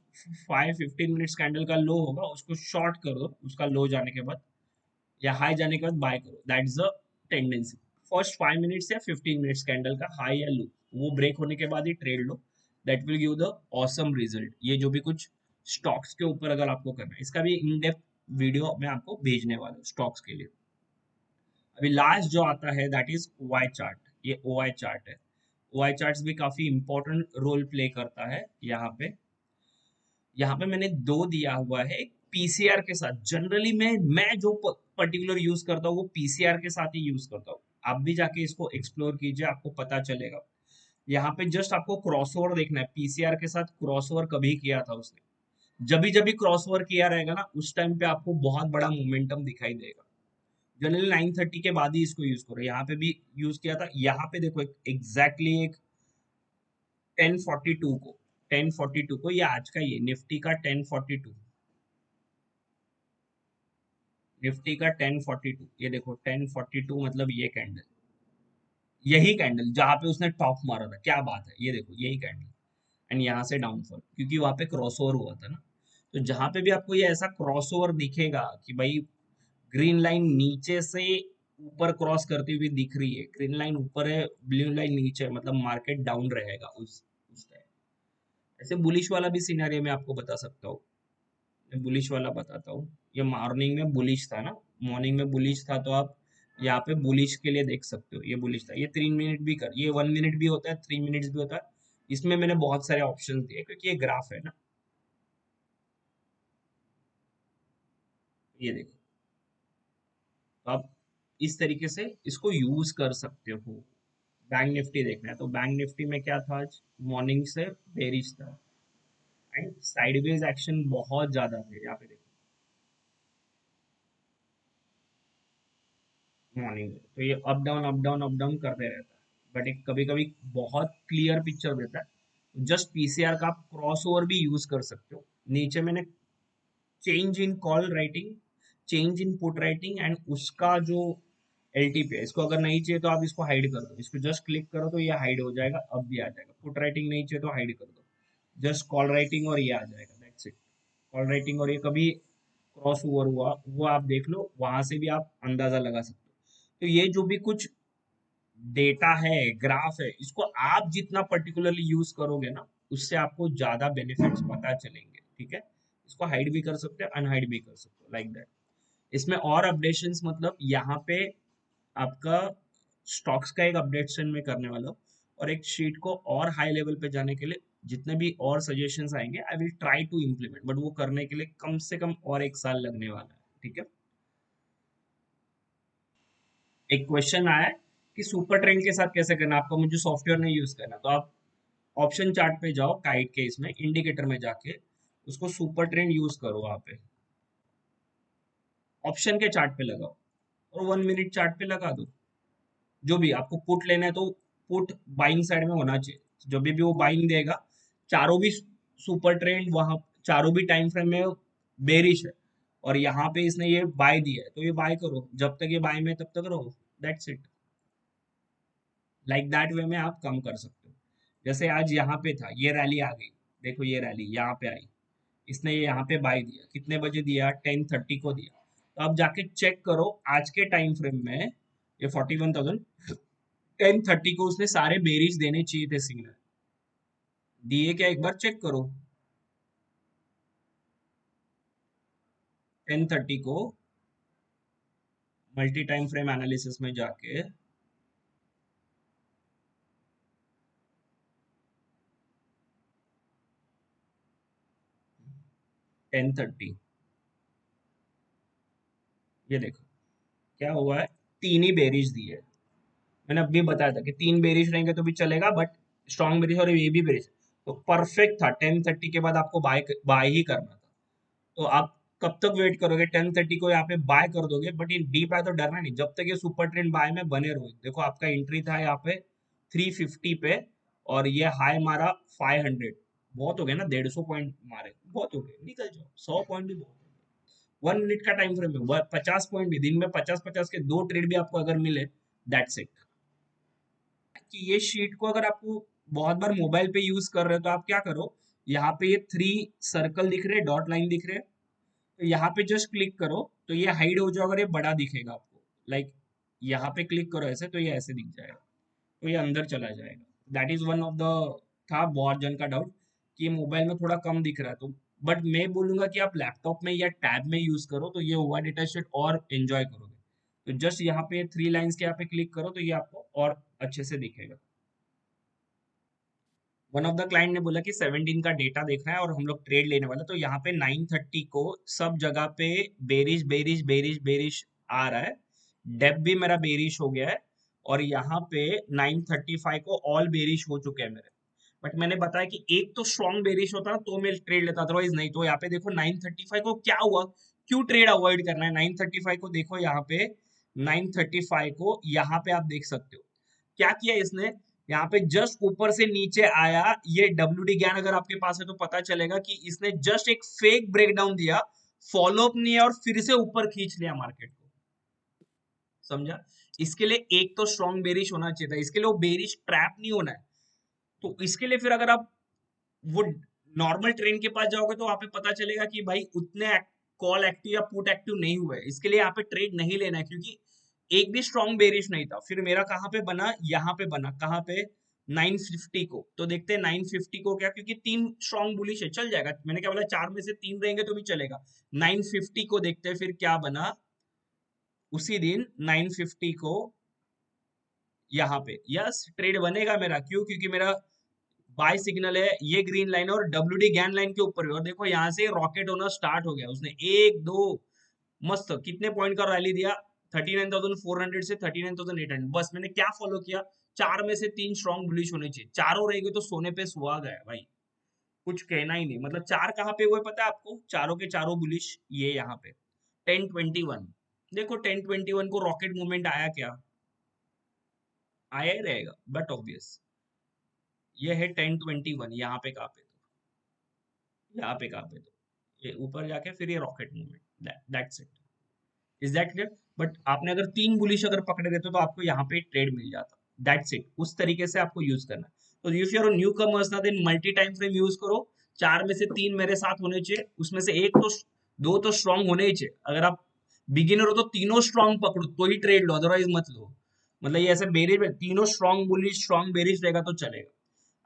5-15 मिनट्स कैंडल का लो होगा उसको शॉर्ट कर दो, उसका लो जाने के बाद या हाई जाने के बाद बाय करो, that is the tendency. First 5 minutes या 15 मिनट्स कैंडल का हाई या लो, वो ब्रेक होने के बाद ही ट्रेड लो, that will give the awesome result. ये जो भी कुछ स्टॉक्स के ऊपर अगर आपको करना है, इसका भी इन डेप्थ वीडियो मैं आपको भेजने वाला हूँ स्टॉक्स के लिए। अभी लास्ट जो आता है दैट इज ओआई चार्ट। ये ओआई चार्ट है। ओआई चार्ट भी काफी इंपॉर्टेंट रोल प्ले करता है यहाँ पे मैंने दो दिया हुआ है, एक पीसीआर के साथ। जनरली मैं जो पर्टिकुलर यूज करता हूँ वो पीसीआर के साथ ही यूज करता हूँ। आप भी जाके इसको एक्सप्लोर कीजिए, आपको पता चलेगा। यहाँ पे जस्ट आपको क्रॉसओवर देखना है, पीसीआर के साथ क्रॉसओवर कभी किया था उसने। जब भी क्रॉसओवर किया रहेगा ना, उस टाइम पे आपको बहुत बड़ा मोमेंटम दिखाई देगा। जनरली 930 के बाद ही इसको यूज करो। यहाँ पे भी यूज किया था। यहाँ पे देखो एग्जैक्टली एक 1042 को, 1042 को, ये आज का, ये निफ्टी का 1042, निफ्टी का 1042, ये देखो 1042 मतलब ये कैंडल, यही कैंडल जहां पे उसने टॉप मारा था, क्या बात है, ये देखो यही कैंडल। एंड यहाँ से डाउनफॉल, क्योंकि वहां पे क्रॉसओवर हुआ था ना। तो जहां पे भी आपको ये ऐसा क्रॉसओवर दिखेगा कि भाई ग्रीन लाइन नीचे से ऊपर क्रॉस करती हुई दिख रही है, ग्रीन लाइन ऊपर है, ब्लू लाइन नीचे है, मतलब मार्केट डाउन रहेगा उस टाइम। ऐसे बुलिश वाला भी सिनेरियो मैं आपको बता सकता हूँ। मैं बुलिश वाला बताता हूँ। ये मॉर्निंग में बुलिश था ना, मॉर्निंग में बुलिश था, तो आप यहाँ पे बुलिश के लिए देख सकते हो। ये बुलिश था, ये 3 मिनट भी कर, ये 1 मिनट भी होता है, 3 मिनट्स भी होता है। इसमें मैंने बहुत सारे ऑप्शन दिए क्योंकि ये ग्राफ है ना। ये देखो, तो आप इस तरीके से इसको यूज कर सकते हो। बैंक निफ्टी देखना है तो बैंक निफ्टी में क्या था, आज मॉर्निंग से बेरिश था एंड साइडवेज एक्शन बहुत ज्यादा थे। यहाँ पे देखो मॉर्निंग में तो ये up down up down up down करते रहता है, बट एक कभी कभी बहुत क्लियर पिक्चर देता है। जस्ट पीसीआर का आप क्रॉस ओवर भी यूज कर सकते हो। नीचे मैंने change in call writing, change in put writing and उसका जो एलटीपी है, इसको अगर नहीं चाहिए तो आप इसको हाइड कर दो, इसको जस्ट क्लिक करो तो ये हाइड हो जाएगा, अब भी आ जाएगा। पुट राइटिंग नहीं चाहिए तो हाइड कर दो, जस्ट कॉल राइटिंग और ये आ जाएगा, दैट्स इट। कॉल राइटिंग और ये कभी क्रॉस ओवर हुआ वो आप देख लो, वहां से भी आप अंदाजा लगा सकते हो। तो ये जो भी कुछ डेटा है, ग्राफ है, इसको आप जितना पर्टिकुलरली यूज करोगे ना, उससे आपको ज्यादा बेनिफिट्स पता चलेंगे, ठीक है। इसको हाइड भी कर सकते हो, अनहाइड भी कर सकते हो, लाइक दैट। इसमें और अपडेशंस मतलब यहाँ पे आपका स्टॉक्स का एक अपडेशन में करने वाला हूँ, और एक शीट को और हाई लेवल पे जाने के लिए जितने भी और सजेशंस आएंगे I will try to implement, but वो करने के लिए कम से कम और 1 साल लगने वाला है, ठीक है। एक क्वेश्चन आया है कि सुपर ट्रेंड के साथ कैसे करना, आपको मुझे सॉफ्टवेयर नहीं यूज करना, तो आप ऑप्शन चार्ट पे जाओ, काइट के इसमें इंडिकेटर में जाके उसको सुपर ट्रेंड यूज करो, वहां पे ऑप्शन के चार्ट पे लगाओ और 1 मिनट चार्ट पे लगा दो। जो भी आपको पुट लेना है तो पुट बाइंग साइड में होना चाहिए, जब भी वो बाइंग देगा, चारों भी सुपर ट्रेंड वहां, चारों भी टाइम फ्रेम में बेरिश है, और यहाँ पे इसने ये बाय दिया है तो ये बाय करो, जब तक ये बाय में तब तक रहो, that's it. Like that way में आप कम कर सकते हो। जैसे आज यहाँ पे था, ये रैली आ गई, देखो ये रैली यहाँ पे आई, इसने ये यहाँ पे बाय दिया, कितने बजे दिया, 10:30 को दिया। तो आप जाके चेक करो आज के टाइम फ्रेम में, ये 41,000, 10:30 को उसने सारे बेरीज देने चाहिए थे सिग्नल, दिए क्या, एक बार चेक करो। 10:30 को मल्टी टाइम फ्रेम एनालिसिस में जाके 10:30, ये देखो क्या हुआ है, तीन ही बेरीज दिए है। मैंने अभी बताया था कि तीन बेरिश रहेंगे तो भी चलेगा, बट स्ट्रॉन्ग बेरिश और ये भी बेरिश, तो परफेक्ट था। 10:30 के बाद आपको बाय बाय ही करना था, तो आप कब तक वेट करोगे, 10:30 को यहाँ पे बाय कर दोगे, बट ये डीप है तो डरना नहीं, जब तक ये सुपर ट्रेंड बाय में बने रहो। देखो आपका एंट्री था यहाँ पे 350 पे, और ये हाई मारा 500, बहुत हो गया ना, 150 पॉइंट मारे, बहुत हो गए, निकल जाओ, 100 पॉइंट भी बहुत। 1 मिनट का टाइम फ्रेम में 50 पॉइंट भी, दिन में 50-50 के दो ट्रेड भी आपको अगर मिले, दैट्स इट। कि ये शीट को अगर आपको बहुत बार मोबाइल पे यूज कर रहे हो तो आप क्या करो, यहाँ पे ये 3 सर्कल दिख रहे हैं, डॉट लाइन दिख रहे हैं, तो यहाँ पे जस्ट क्लिक करो तो ये हाइड हो जाएगा और ये बड़ा दिखेगा आपको, लाइक यहाँ पे क्लिक करो ऐसे तो ये ऐसे दिख जाएगा, तो ये अंदर चला जाएगा। That is one of the, था बहुत जन का डाउट कि मोबाइल में थोड़ा कम दिख रहा है, तो बट मैं बोलूंगा कि आप लैपटॉप में या टैब में यूज करो तो ये ओवर डेटा शीट और एंजॉय करोगे। तो जस्ट यहाँ पे 3 लाइन्स के यहाँ पे क्लिक करो तो ये आपको और अच्छे से दिखेगा। वन ऑफ द क्लाइंट ने बोला कि 17 का डेटा देखना है और हम लोग ट्रेड लेने वाले, तो यहाँ पे 9:30 को सब जगह पे बेरिश बेरिश बेरिश बेरिश आ रहा है, डेप भी मेरा बेरिश हो गया है, और यहाँ पे 9:35 को ऑल बेरिश हो चुके हैं मेरे। बट मैंने बताया कि एक तो स्ट्रॉन्ग बेरिश होता ना तो मैं ट्रेड लेता, अदरवाइज नहीं। तो यहाँ पे देखो 9:35 को क्या हुआ, क्यों ट्रेड अवॉइड करना है, 9:35 को देखो यहाँ पे, 9:35 को यहाँ पे आप देख सकते हो क्या किया इसने, यहाँ पे जस्ट ऊपर से नीचे आया, ये डब्ल्यू डी ज्ञान अगर आपके पास है तो पता चलेगा कि इसने जस्ट एक फेक ब्रेकडाउन दिया, फॉलो अप नहीं है, और फिर से ऊपर खींच लिया मार्केट को, समझा। इसके लिए एक तो स्ट्रॉन्ग बेरिश होना चाहिए था, इसके लिए वो बेरिश ट्रैप नहीं होना है। तो इसके लिए फिर अगर आप वो नॉर्मल ट्रेन के पास जाओगे तो वहां पे पता चलेगा कि भाई उतने कॉल एक्टिव या पुट एक्टिव नहीं हुए, इसके लिए यहाँ पे ट्रेड नहीं लेना है, क्योंकि एक भी स्ट्रॉन्ग बेरिश नहीं था। फिर मेरा कहाँ पे बना, यहाँ पे बना, कहाँ पे, 950 को। तो देखते हैं 950 को क्या, क्योंकि तीन स्ट्रॉन्ग बुलिश है, चल जाएगा, मैंने क्या बोला, चार में से तीन रहेंगे तो भी चलेगा। 950 को देखते हैं फिर क्या बना, उसी दिन 950 को यहाँ पे, यस ट्रेड बनेगा मेरा, क्यों, क्योंकि मेरा बाय सिग्नल है, ये ग्रीन लाइन है और डब्ल्यू डी गैन लाइन के ऊपर है, और देखो यहाँ से रॉकेट होना स्टार्ट हो गया, उसने एक दो मस्त कितने पॉइंट का रैली दिया, 39,400 से 39,800। बस मैंने क्या फॉलो किया, चार में से तीन स्ट्रॉन्ग बुलिश होने चाहिए, चारों रहेंगे तो सोने पे सुहागा है भाई, कुछ कहना ही नहीं। मतलब चार कहाँ पे हुए पता है आपको, चारों के चारों बुलिश ये यहाँ पे 10:21, देखो 10:21 को रॉकेट मूवमेंट आया क्या, आया ही रहेगा, बट ऑब्वियस ये है 10:21, यहाँ पे कहाँ पे, यहाँ पे कहाँ पे, तो ये ऊपर जाके फिर ये rocket movement, that's it. Is that clear. But आपने अगर तीन बुलिश अगर पकड़े रहते तो आपको यहाँ पे ट्रेड मिल जाता, दैट्स इट। उस तरीके से आपको यूज करना है। तो if you are newcomers ना, then multi time frame use करो। 4 में से 3 मेरे साथ होने चाहिए, उसमें से एक तो 2 तो स्ट्रांग होने ही चाहिए। अगर आप बिगिनर हो तो तीनों स्ट्रांग पकड़ो तो ही ट्रेड लो, अदरवाइज मत लो। मतलब ये ऐसे बेरिश में तीनों स्ट्रांग बेरिश रहेगा तो चलेगा।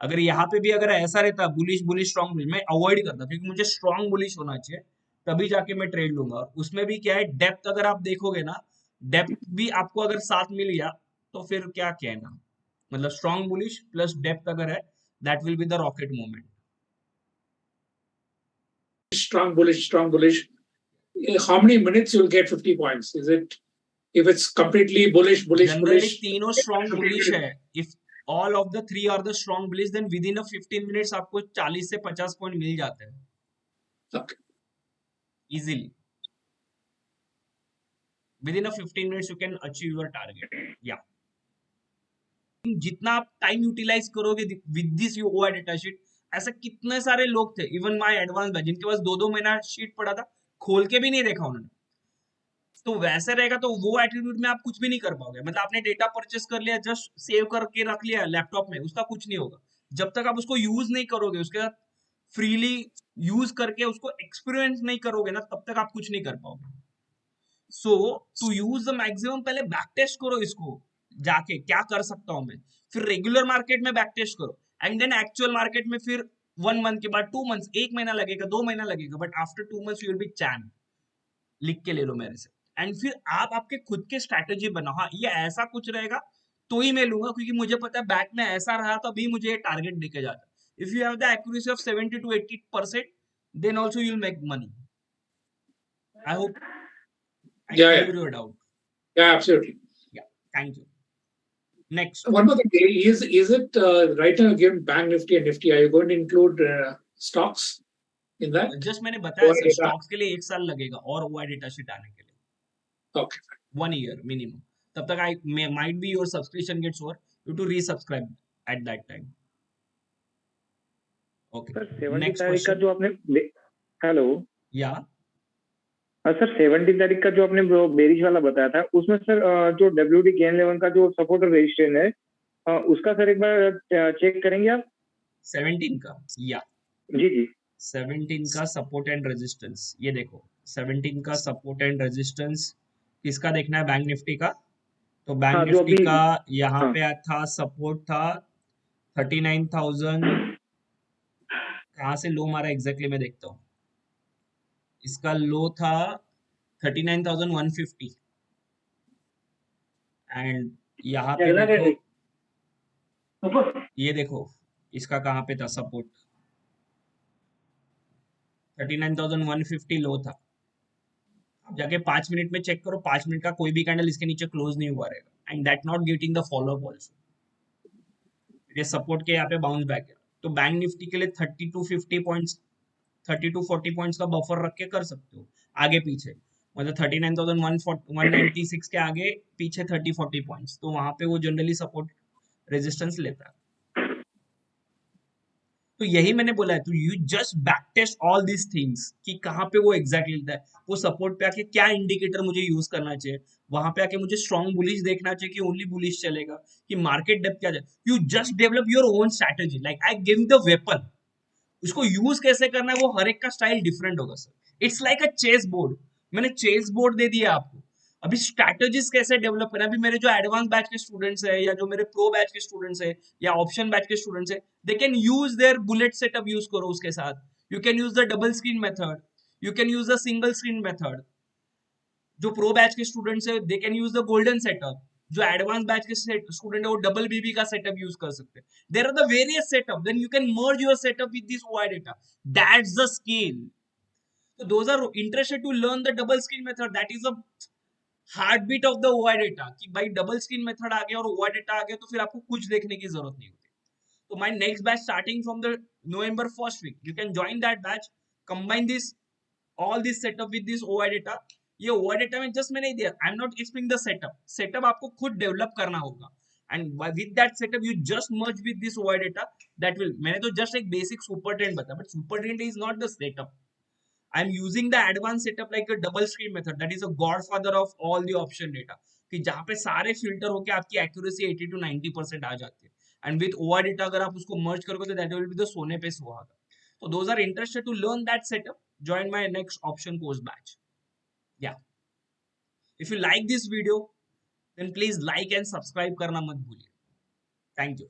अगर यहाँ पे भी अगर ऐसा रहता बुलिश बुलिश स्ट्रांग बुलिश, मैं अवॉइड करता, क्योंकि मुझे स्ट्रांग बुलिश होना चाहिए, तभी जाके मैं ट्रेड लूंगा। और उसमें भी क्या है, डेप्थ अगर आप देखोगे ना, डेप्थ भी आपको अगर साथ मिल गया तो फिर क्या कहना। मतलब स्ट्रांग बुलिश प्लस डेप्थ अगर है, that will be the rocket movement. Strong bullish, strong bullish. How many minutes you'll get 50 points? Is it if it's completely bullish, bullish, generally bullish? तीनों स्ट्रांग बुलिश है। If all of the three are the strong bullish, then within a 15 minutes आपको 40 से 50 पॉइंट मिल जाते हैं Okay. Easily. Within a 15 minutes you can achieve your target. या जितना आप टाइम यूटिलाइज करोगे with this UI data sheet, ऐसे कितने सारे लोग थे इवन माय एडवांस बैच जिनके पास 2-2 महीना शीट पड़ा था, खोल के भी नहीं देखा उन्होंने। तो वैसे रहेगा तो वो एटीट्यूड में आप कुछ भी नहीं कर पाओगे। मतलब आपने डेटा परचेस कर लिया, जस्ट सेव करके रख लिया लैपटॉप में, उसका कुछ नहीं होगा जब तक आप उसको यूज नहीं करोगे, उसके साथ फ्रीली यूज करके उसको एक्सपीरियंस नहीं करोगे ना, तब तक आप कुछ नहीं कर पाओगे। सो टू यूज द मैक्सिमम, पहले बैक टेस्ट करो इसको जाके, क्या कर सकता हूं मैं, फिर रेगुलर मार्केट में बैक टेस्ट करो, एंड देन एक्चुअल मार्केट में फिर 1 मंथ के बाद, 2 मंथ्स, 1 महीना लगेगा, 2 महीना लगेगा, but after 2 months you will be chain. लिख के ले लो मेरे से, एंड फिर आप आपके खुद के स्ट्रैटेजी बनाओ। हाँ, ये ऐसा कुछ रहेगा तो ही मैं लूंगा, क्योंकि मुझे पता है बैक में ऐसा रहा तो अभी मुझे ये टारगेट दिखे जाता है। If you have the accuracy of 70 to 80%, then also you will make money. I hope I Yeah, yeah, cleared your doubt. yeah, absolutely. Yeah, thank you. Next, One more thing, is it right now given Bank Nifty and Nifty? Are you going to include stocks in that? just मैंने बताया Or सर, data? स्टॉक्स के लिए 1 साल लगेगा और ओआई डेटा शीट आने के लिए, Okay. 1 year minimum। तब तक I might be your subscription gets over, you to resubscribe at that time. Okay. Sir 70 Next तारीख का question. जो आपने हेलो Yeah. हाँ सर 70 तारीख का जो आपने बेरिश वाला बताया था, उसमें सर जो WD गेन लेवल का जो सपोर्ट और रेजिस्टेंस है, उसका सर एक बार चेक करेंगे आप? 17 का, या जी जी 17 का सपोर्ट एंड रेजिस्टेंस, ये देखो 17 का सपोर्ट एंड रेजिस्टेंस किसका देखना है, बैंक निफ्टी का। तो बैंक हाँ जो निफ्टी अभी का यहाँ हाँ पे था, सपोर्ट था 39,000, कहाँ से लो मारा एग्जैक्टली मैं देखता हूँ। इसका लो था 39,150, एंड यहाँ पे देखो, ये देखो इसका कहाँ पे था सपोर्ट, 39,150 लो था। अब जाके 5 मिनट में चेक करो, 5 मिनट का कोई भी कैंडल इसके नीचे क्लोज नहीं हुआ रहेगा, and that not getting the follow up also. ये सपोर्ट के यहाँ पे बाउंस बैक है। तो बैंक निफ्टी के लिए 30 to 50 पॉइंट्स, 30 to 40 पॉइंट्स का बफर रख के कर सकते हो आगे पीछे। मतलब 39,196 के आगे पीछे 30-40 पॉइंट्स, तो वहां पे वो जनरली सपोर्ट रेजिस्टेंस लेता है। तो यही मैंने बोला है, तो you just back test all these things कि कहाँ पे वो एग्जैक्टली लेता है, वो सपोर्ट पे आके क्या इंडिकेटर मुझे यूज करना चाहिए, वहां पे आके मुझे स्ट्रॉन्ग बुलिश देखना चाहिए कि ओनली बुलिश चलेगा, कि मार्केट डेप्थ क्या जाए। You just develop your own strategy, like I give the weapon, उसको यूज कैसे करना है वो हर एक का स्टाइल डिफरेंट होगा sir. It's like a chess board, मैंने चेस बोर्ड दे दिया आपको, अभी स्ट्रैटेजीज कैसे डेवलप करना। अभी मेरे जो एडवांस बैच के स्टूडेंट्स है, या जो मेरे प्रो बैच के स्टूडेंट्स है, या ऑप्शन बैच के स्टूडेंट्स है, they can use their bullet setup, use करो उसके साथ। You can use the double screen method, you can use the single screen method. जो प्रो बैच के स्टूडेंट्स है, they can use the golden setup. जो एडवांस बैच के स्टूडेंट है, वो डबल बीबी का सेटअप यूज कर सकते हैं। There are the various setup, then you can merge your setup with this OI data, that's the skill. So those are interested to learn the double screen method, that is a heartbeat of the OI data, कि भाई डबल स्क्रीन मेथड आ गया और OI डेटा आ गया तो फिर आपको कुछ देखने की जरूरत नहीं होती। तो my next batch starting from the November first week, you can join that batch, combine this all this setup with this OI data। ये OI data में जस्ट मैंने दिया, I am not explaining the setup, setup आपको खुद डेवलप करना होगा, and with that setup you just merge with this OI data, that will, मैंने तो जस्ट एक बेसिक सुपर ट्रेंड बताया, but super trend is not the setup. I'm using the advanced setup like a double screen method, that is a godfather of all the option data, कि जहाँ पे सारे फिल्टर होके आपकी एक्यूरेसी 80 to 90% आ जाती है, एंड विथ ओआ डेटा अगर आप उसको मर्ज करोगे तो दैट विल बी द सोने पे सुहागा. So those are interested to learn that setup, join my next option course batch. Yeah. If you like this video, then please like and subscribe करना मत भूलिए. Thank you.